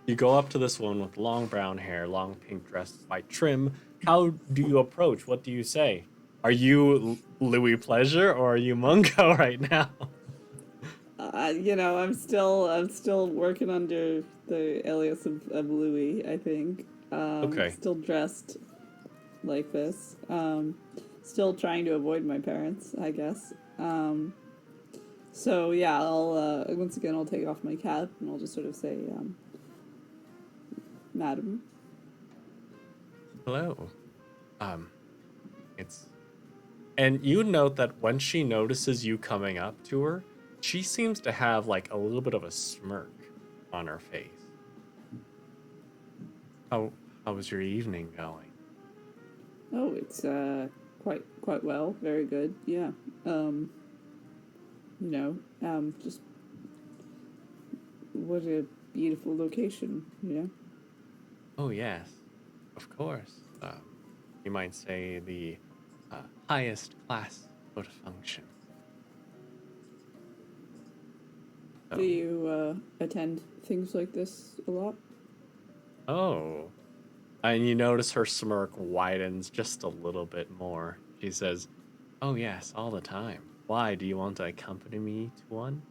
you go up to this woman with long brown hair, long pink dress, white trim. How do you approach? What do you say? Are you Louis Pleasure or are you Mungo right now? I'm still working under the alias of Louis, I think. Okay. Still dressed like this. Still trying to avoid my parents, I guess. So yeah, I'll once again I'll take off my cap and I'll just sort of say, Madam. Hello. It's and you note that when she notices you coming up to her, she seems to have like a little bit of a smirk on her face. How was your evening going? Oh, it's quite well, very good. Yeah. Just what a beautiful location. Oh yes, of course. You might say the highest class sort of function. Do you attend things like this a lot? Oh. And you notice her smirk widens just a little bit more. She says, "Oh yes, all the time. Why, do you want to accompany me to one?"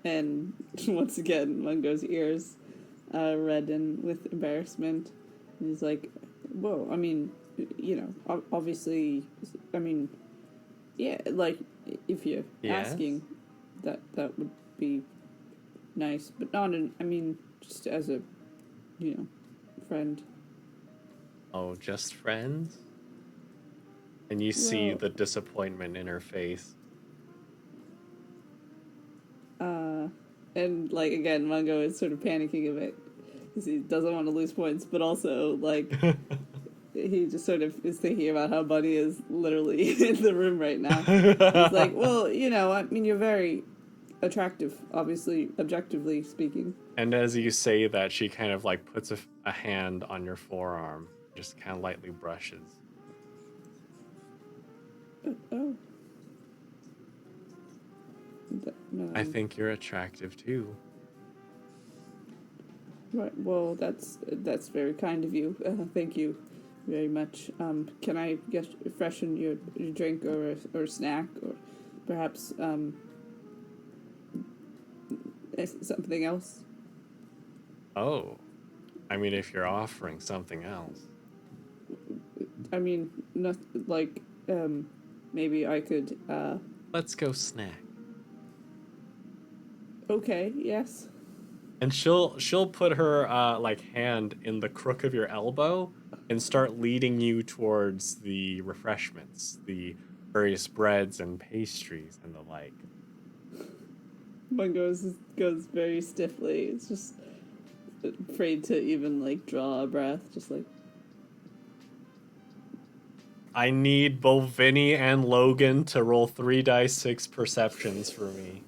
And once again, Mungo's ears redden with embarrassment. And he's like, "Whoa! I mean, obviously, I mean, yeah. Like, if you're Yes? asking, that would be nice, but not I mean, just as a, friend." Oh, just friends? And you see Well- the disappointment in her face. And like again, Mungo is sort of panicking a bit because he doesn't want to lose points, but also like he just sort of is thinking about how Buddy is literally in the room right now. He's like, well, I mean, you're very attractive, obviously, objectively speaking. And as you say that, she kind of like puts a hand on your forearm, just kind of lightly brushes. Oh. I think you're attractive too. Right. Well, that's very kind of you. Thank you very much. Can I get freshen your drink or snack or perhaps something else? Oh. I mean, if you're offering something else. I mean, not like maybe I could. Let's go snack. Okay. Yes. And she'll put her like hand in the crook of your elbow and start leading you towards the refreshments, the various breads and pastries and the like. Mungo goes very stiffly. It's just afraid to even like draw a breath. Just like. I need both Vinny and Logan to roll 3 dice 6 perceptions for me.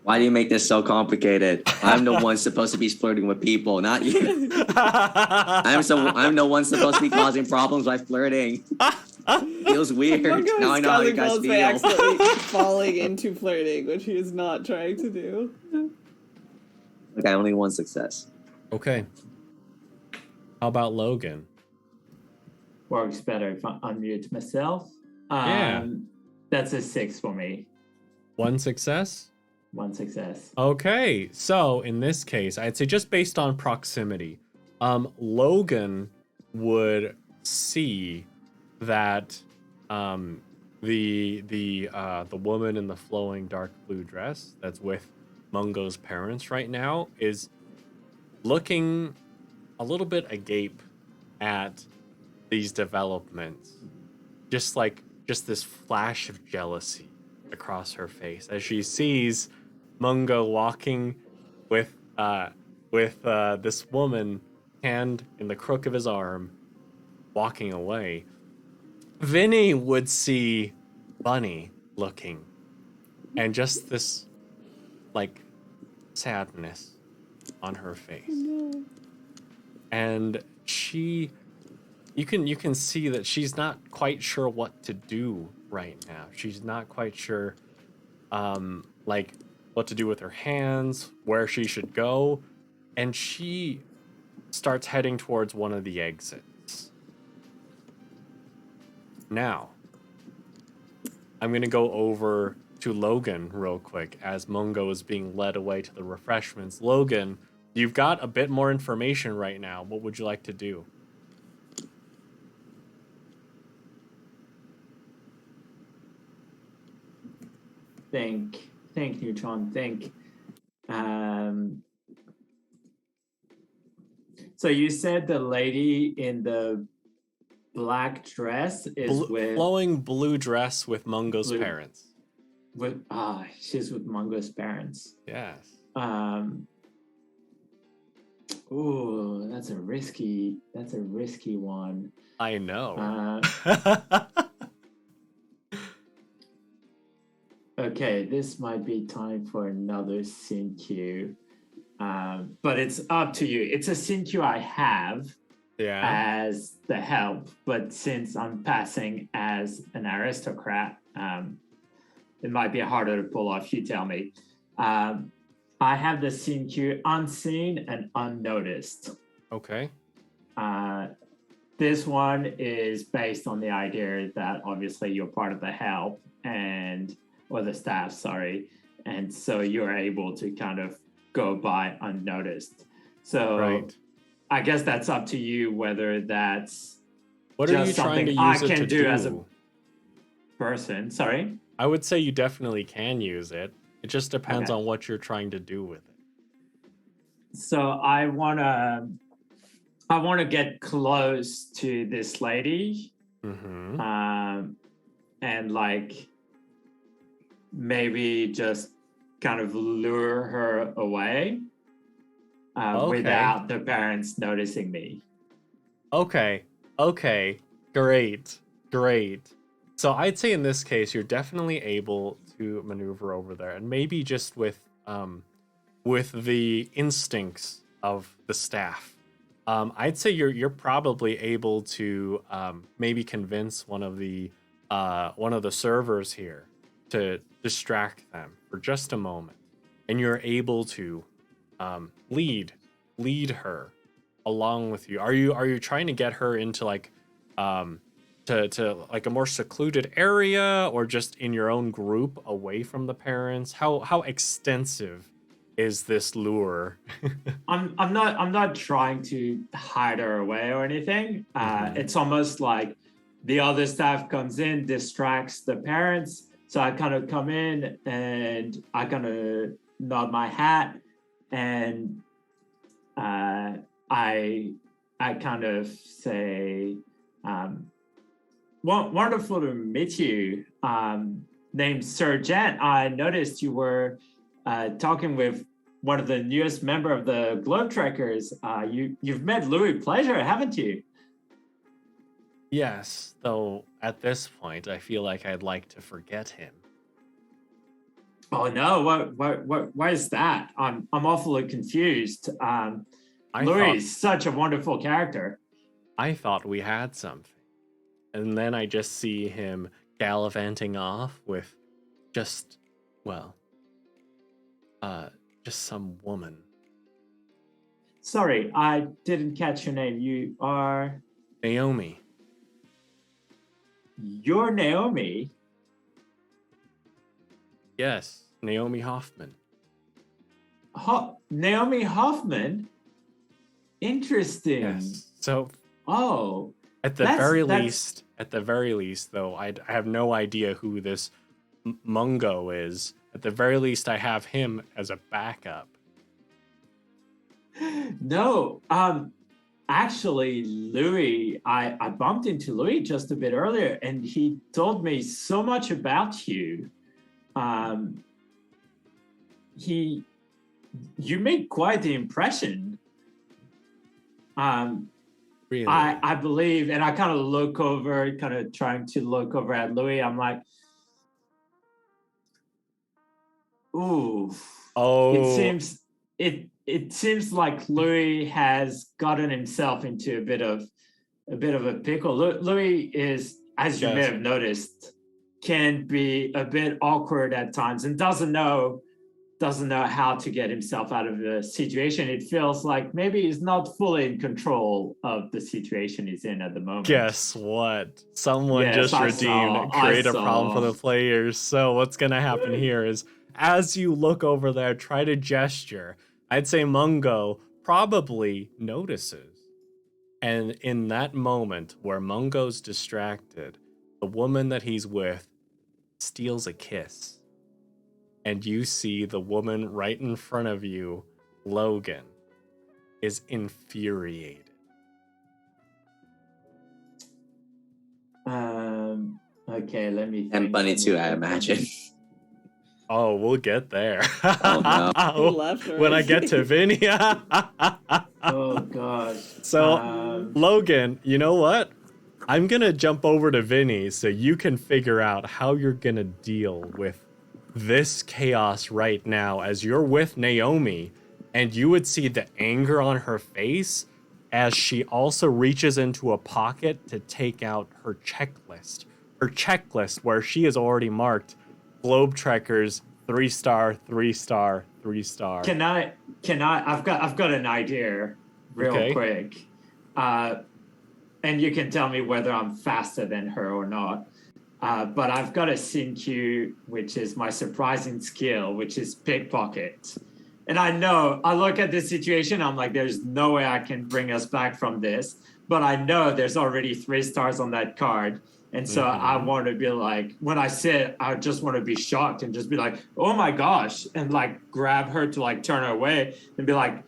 Why do you make this so complicated? I'm the one supposed to be flirting with people, not you. I'm the one supposed to be causing problems by flirting. Feels weird. Mungo Now I know how you guys by feel. accidentally falling into flirting, which he is not trying to do. Okay, only one success. Okay. How about Logan? Works better if I unmute myself. Yeah. That's a 6 for me. 1 success? 1 success. Okay, so in this case, I'd say just based on proximity, Logan would see that the woman in the flowing dark blue dress that's with Mungo's parents right now is looking a little bit agape at these developments, just this flash of jealousy across her face as she sees Mungo walking with this woman, hand in the crook of his arm, walking away. Vinny would see Bunny looking, and just this like sadness on her face. No. And you can see that she's not quite sure what to do right now. She's not quite sure like what to do with her hands, where she should go, and she starts heading towards one of the exits. Now, I'm going to go over to Logan real quick as Mungo is being led away to the refreshments. Logan, you've got a bit more information right now. What would you like to do? think, Neutron, think. So you said the lady in the black dress is with flowing blue dress with Mungo's Blue- parents. She's with Mungo's parents. Yes. Ooh, that's a risky one. I know. Okay, this might be time for another scene cue. But it's up to you. It's a scene cue I have as the help, but since I'm passing as an aristocrat, it might be harder to pull off. You tell me. I have the scene cue unseen and unnoticed. Okay. This one is based on the idea that obviously you're part of the help or the staff, sorry. And so you're able to kind of go by unnoticed. So I guess that's up to you whether that's what are you trying to use I it can to do as a person. Sorry? I would say you definitely can use it. It just depends on what you're trying to do with it. So I wanna get close to this lady, and like maybe just kind of lure her away without the parents noticing me. Okay, great. So I'd say in this case, you're definitely able to maneuver over there, and maybe just with the instincts of the staff. I'd say you're probably able to maybe convince one of the servers here to distract them for just a moment, and you're able to lead her along with you. Are you trying to get her into like to like a more secluded area, or just in your own group away from the parents? How extensive is this lure? I'm not trying to hide her away or anything. It's almost like the other staff comes in, distracts the parents. So I kind of come in and I kind of nod my hat, and I kind of say, wonderful to meet you. Named Sir Jet. I noticed you were talking with one of the newest member of the Globe Trekkers. You've met Louis Pleasure, haven't you? Yes, though at this point, I feel like I'd like to forget him. Oh no! Why is that? I'm awfully confused. Louis is such a wonderful character. I thought we had something, and then I just see him gallivanting off with just some woman. Sorry, I didn't catch your name. You are Naomi. You're Naomi? Yes, Naomi Hoffman. Naomi Hoffman? Interesting. Yes. So, at the very least, though, I have no idea who this Mungo is. At the very least, I have him as a backup. No, actually, Louis, I bumped into Louis just a bit earlier, and he told me so much about you. You make quite the impression. Really? I believe, and I kind of look over, kind of trying to look over at Louis. I'm like, ooh. Oh. It seems like Louis has gotten himself into a bit of a pickle. Louis is, as you may have noticed, can be a bit awkward at times and doesn't know how to get himself out of the situation. It feels like maybe he's not fully in control of the situation he's in at the moment. Guess what? Someone just redeemed create a problem for the players. So what's gonna happen here is, as you look over there, try to gesture. I'd say Mungo probably notices. And in that moment where Mungo's distracted, the woman that he's with steals a kiss. and you see the woman right in front of you, Logan, is infuriated. Okay, let me think. And Bunny too, I imagine. Oh, we'll get there. Oh, no. Go left or When I right? get to Vinny. Oh gosh. So, Logan, you know what? I'm going to jump over to Vinny so you can figure out how you're going to deal with this chaos right now as you're with Naomi, and you would see the anger on her face as she also reaches into a pocket to take out her checklist. Her checklist where she has already marked Globe Trekkers 3-star, 3-star, 3-star. Can I I've got an idea real quick. And you can tell me whether I'm faster than her or not. But I've got a sin cue, which is my surprising skill, which is pickpocket. And I know, I look at this situation, I'm like, there's no way I can bring us back from this. But I know there's already 3 stars on that card. And so I want to be like, when I sit, I just want to be shocked and just be like, oh my gosh. And like grab her to like turn her away and be like,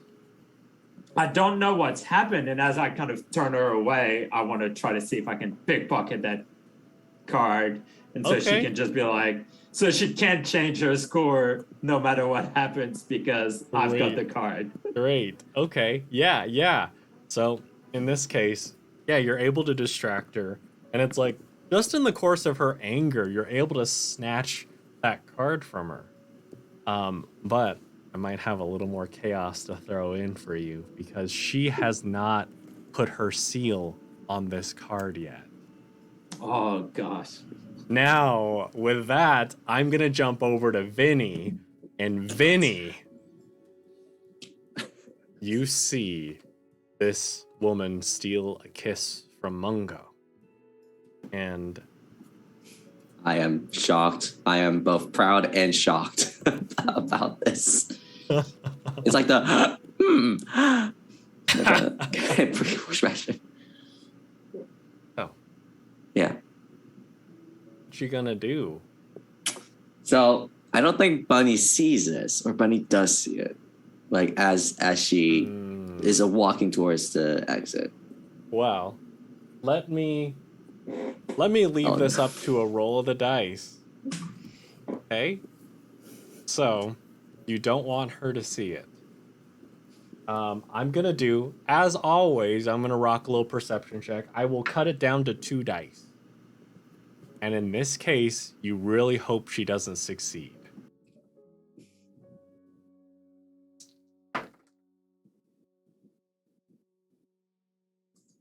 I don't know what's happened. And as I kind of turn her away, I want to try to see if I can pickpocket that card. And so she can just be like, so she can't change her score no matter what happens because I've got the card. Great. Okay. Yeah. So in this case, yeah, you're able to distract her. And it's like, just in the course of her anger, you're able to snatch that card from her. But I might have a little more chaos to throw in for you because she has not put her seal on this card yet. Oh, gosh. Now, with that, I'm going to jump over to Vinny. And Vinny, you see this woman steal a kiss from Mungo. And I am shocked. I am both proud and shocked about this. It's like the expression. Oh. Yeah. What you gonna do? So I don't think Bunny sees this, or Bunny does see it. Like as she is walking towards the exit. Well, let me leave this up to a roll of the dice. Okay? So, you don't want her to see it. I'm gonna do, as always, I'm gonna rock a little perception check. I will cut it down to 2 dice. And in this case, you really hope she doesn't succeed.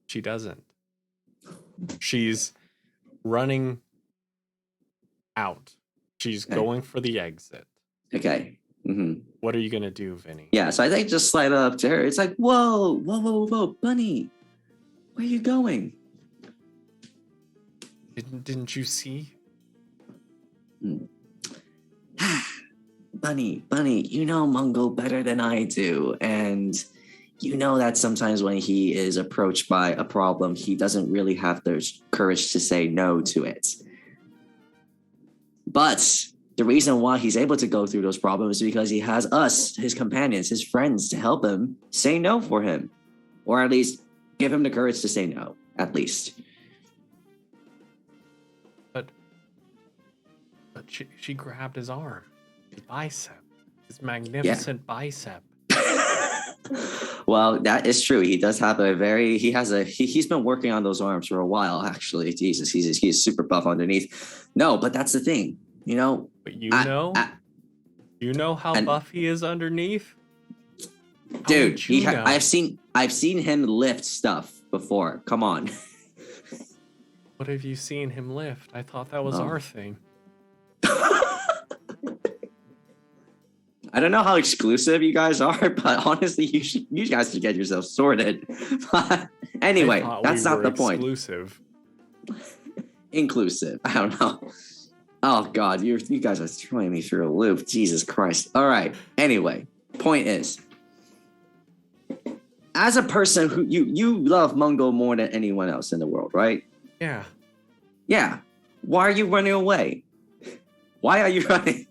She doesn't. She's running out. She's going for the exit. Okay. What are you gonna do, Vinny? Yeah, so I think just slide up to her. It's like, whoa, Bunny, where are you going? Didn't you see? Bunny, you know Mungo better than I do, and you know that sometimes when he is approached by a problem, he doesn't really have the courage to say no to it. But the reason why he's able to go through those problems is because he has us, his companions, his friends, to help him say no for him. Or at least give him the courage to say no, at least. But she grabbed his arm, his bicep, his magnificent bicep. Well, that is true. He does have he's been working on those arms for a while, actually. Jesus, he's super buff underneath. No, but that's the thing, you know. But you know how buff he is underneath? Dude, I've seen him lift stuff before. Come on. What have you seen him lift? I thought that was our thing. I don't know how exclusive you guys are, but honestly, you guys should get yourself sorted. But anyway, that's not the point. Exclusive. Inclusive. I don't know. Oh God, you guys are throwing me through a loop. Jesus Christ. All right. Anyway, point is, as a person who you love Mungo more than anyone else in the world, right? Yeah. Yeah. Why are you running away? Why are you running?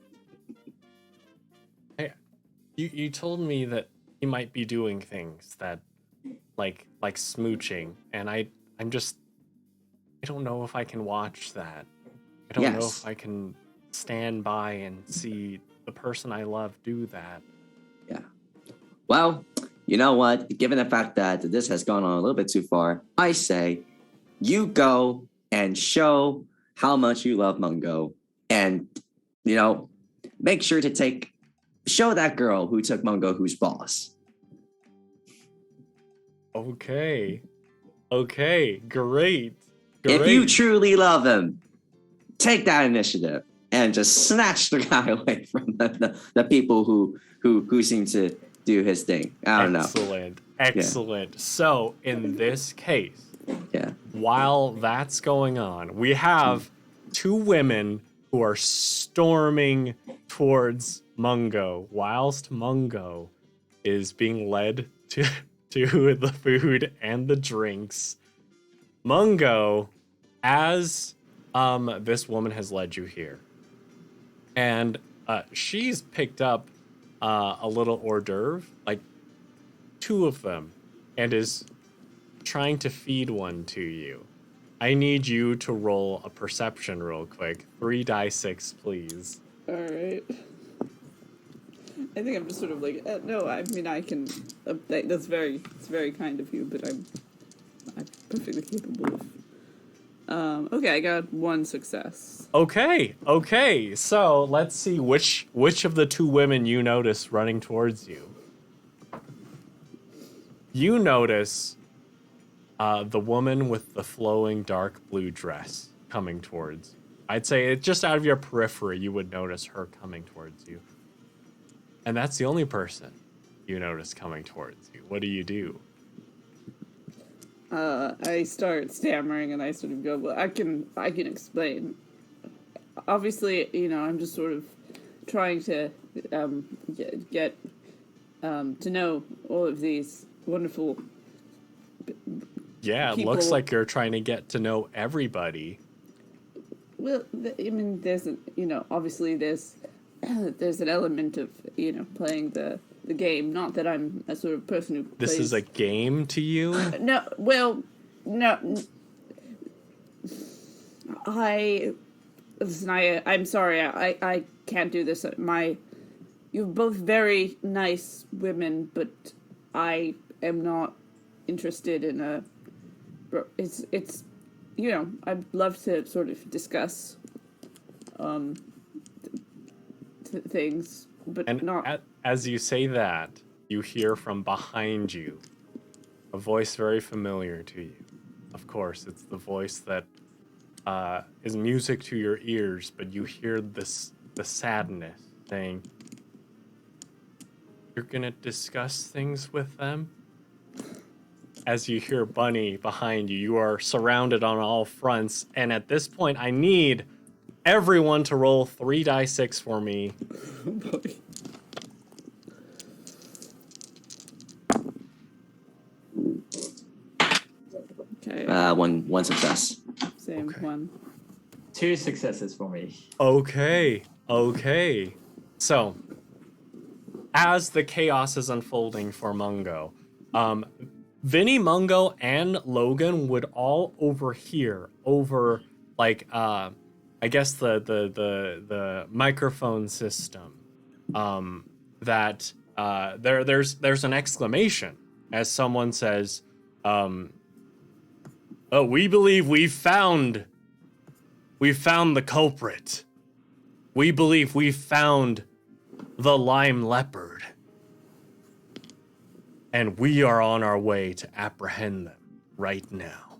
You told me that he might be doing things that like smooching, and I'm just I don't know if I can watch that. I don't know if Yes. I can stand by and see the person I love do that. Yeah. Well, you know what? Given the fact that this has gone on a little bit too far, I say you go and show how much you love Mungo, and make sure to show that girl who took Mungo who's boss. Okay. Okay, great. If you truly love him, take that initiative and just snatch the guy away from the people who seem to do his thing. I don't know. Excellent. Yeah. So in this case, yeah, while that's going on, we have two women who are storming towards Mungo, whilst Mungo is being led to the food and the drinks. Mungo, as this woman has led you here, and she's picked up a little hors d'oeuvre, like 2 of them, and is trying to feed one to you. I need you to roll a perception real quick. 3d6, please. All right. I think I'm just sort of like, no, I mean, I can, it's very kind of you, but I'm perfectly capable of, okay, I got 1 success. Okay, so let's see which of the 2 women you notice running towards you. You notice the woman with the flowing dark blue dress coming towards you. I'd say it just out of your periphery, you would notice her coming towards you. And that's the only person you notice coming towards you. What do you do? I start stammering and I sort of go, well, I can explain. Obviously, I'm just sort of trying to get to know all of these wonderful Yeah, it people. looks like you're trying to get to know everybody. Well, I mean, there's, obviously there's an element of, playing the game. Not that I'm a sort of person who This plays... is a game to you? No, well, no. Listen, I'm sorry, I can't do this. You're both very nice women, but I am not interested in a... It's I'd love to sort of discuss things, but And not... as you say that, you hear from behind you a voice very familiar to you. Of course, it's the voice that is music to your ears, but you hear the sadness saying, "You're gonna discuss things with them?" As you hear Bunny behind you, you are surrounded on all fronts, and at this point, I need everyone to roll 3d6 for me. Oh boy. Okay. One success. Same Okay. one. 2 successes for me. Okay. So, as the chaos is unfolding for Mungo, Vinny, Mungo, and Logan would all overhear over, like, I guess the microphone system, that there's an exclamation as someone says, "Oh, we believe we found the culprit. We believe we found the lime leopard. And we are on our way to apprehend them right now."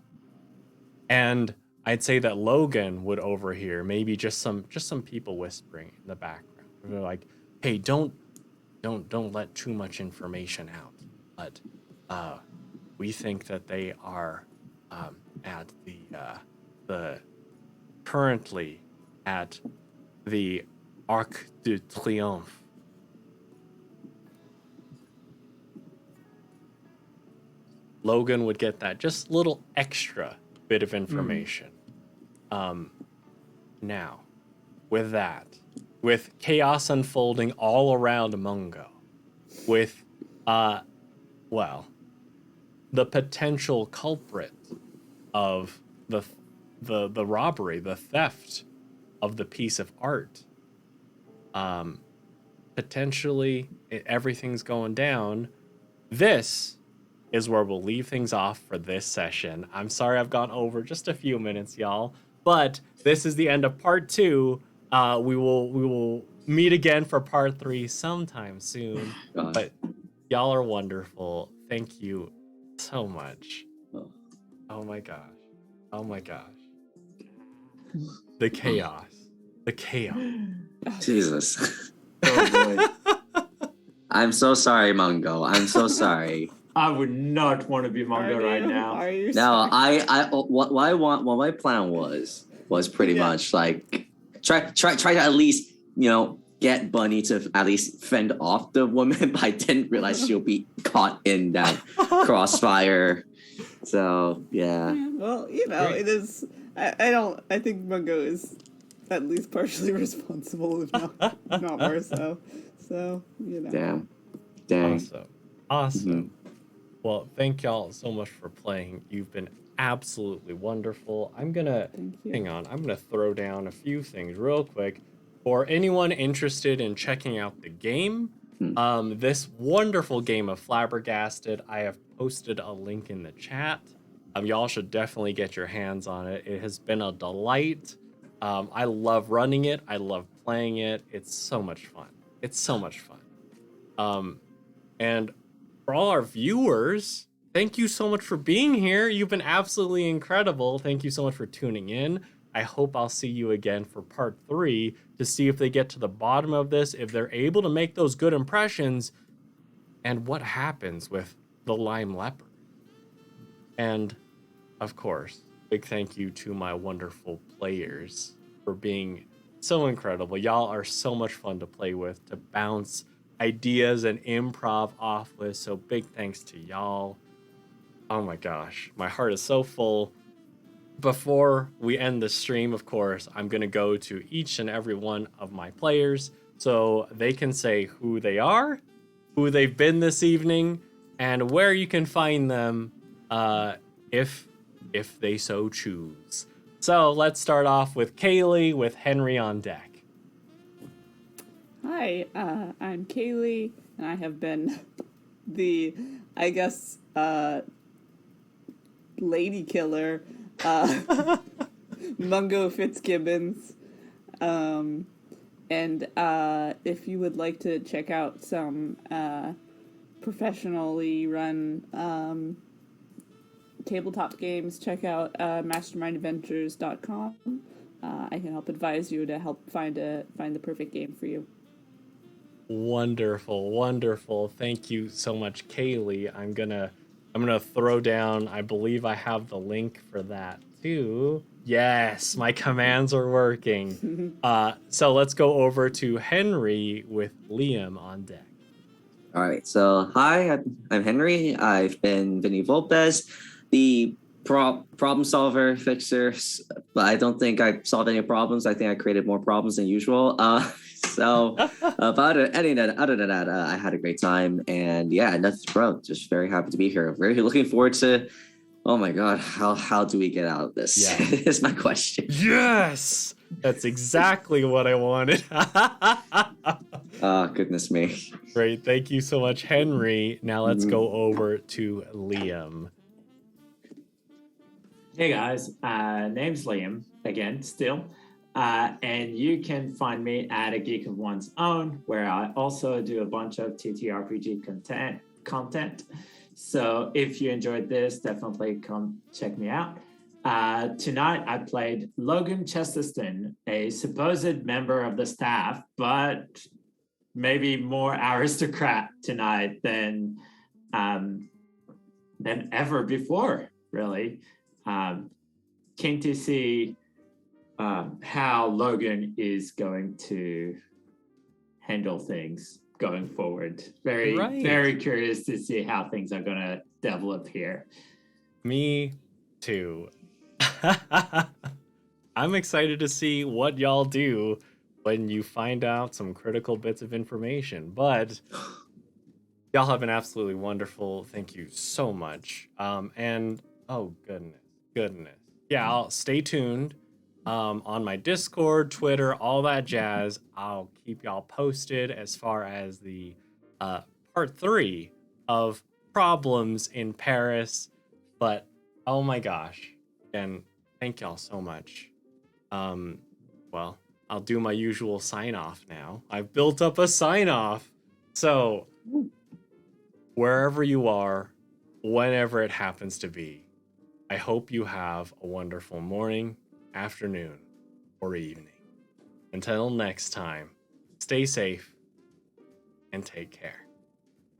And I'd say that Logan would overhear maybe just some people whispering in the background. They're like, "Hey, don't let too much information out. But we think that they are at the currently at the Arc de Triomphe." Logan would get that just little extra bit of information. Now, with chaos unfolding all around Mungo, with, well, the potential culprit of the robbery, the theft of the piece of art. Potentially, everything's going down. This is where we'll leave things off for this session. I'm sorry I've gone over just a few minutes, y'all, but this is the end of part 2. We will meet again for part 3 sometime soon. But y'all are wonderful. Thank you so much. Oh my gosh. Oh my gosh. The chaos. The chaos. Jesus. Oh boy. I'm so sorry, Mungo. I'm so sorry. I would not want to be Mungo right now. Are you No, sorry? what my plan was pretty much like try to at least, get Bunny to at least fend off the woman, but I didn't realize she'll be caught in that crossfire. So yeah. Well, Great. it is. I think Mungo is at least partially responsible, if not more so. So Damn. Awesome. Well, thank y'all so much for playing. You've been absolutely wonderful. Thank you. Hang on. I'm gonna throw down a few things real quick for anyone interested in checking out the game. This wonderful game of Flabbergasted. I have posted a link in the chat. Y'all should definitely get your hands on it. It has been a delight. I love running it. I love playing it. It's so much fun. And for all our viewers, thank you so much for being here. You've been absolutely incredible. Thank you so much for tuning in. I hope I'll see you again for part 3 to see if they get to the bottom of this, if they're able to make those good impressions, and what happens with the Lime Leopard. And, of course, big thank you to my wonderful players for being so incredible. Y'all are so much fun to play with, to bounce ideas and improv off with, so big thanks to y'all. Oh my gosh, my heart is so full. Before we end the stream, of course, I'm going to go to each and every one of my players so they can say who they are, who they've been this evening, and where you can find them if they so choose. So let's start off with Kaylee with Henry on deck. Hi, I'm Kaylee, and I have been the, lady killer, Mungo Fitzgibbons. And if you would like to check out some professionally run tabletop games, check out mastermindadventures.com. I can help advise you to help find the perfect game for you. Wonderful. Thank you so much, Kaylee. I'm gonna throw down, I believe I have the link for that too. Yes, my commands are working. So let's go over to Henry with Liam on deck. All right. So hi, I'm Henry. I've been Vinny Vulpes, the problem solver, fixer, but I don't think I solved any problems. I think I created more problems than usual. But other than that, I had a great time, and yeah, nothing bro. Just very happy to be here. Very looking forward to. Oh my god, how do we get out of this? Yeah. Is my question. Yes, that's exactly what I wanted. Goodness me. Great, thank you so much, Henry. Now let's go over to Liam. Hey guys, name's Liam again, still. And you can find me at A Geek of One's Own, where I also do a bunch of TTRPG content. So if you enjoyed this, definitely come check me out. Tonight I played Logan Chesterton, a supposed member of the staff, but maybe more aristocrat tonight than ever before, really. Keen to see how Logan is going to handle things going forward. Very curious to see how things are going to develop here. Me too. I'm excited to see what y'all do when you find out some critical bits of information, but Y'all have been absolutely wonderful. Thank you so much. And oh goodness. Yeah, I'll stay tuned. On my Discord, Twitter, all that jazz. I'll keep y'all posted as far as the part 3 of Problems in Paris. But oh my gosh. Again, thank y'all so much. Well, I'll do my usual sign off now. I've built up a sign off. So wherever you are, whenever it happens to be, I hope you have a wonderful morning, afternoon, or evening. Until next time, stay safe and take care.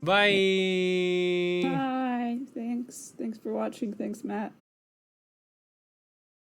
Bye. Bye. Thanks for watching. Thanks, Matt.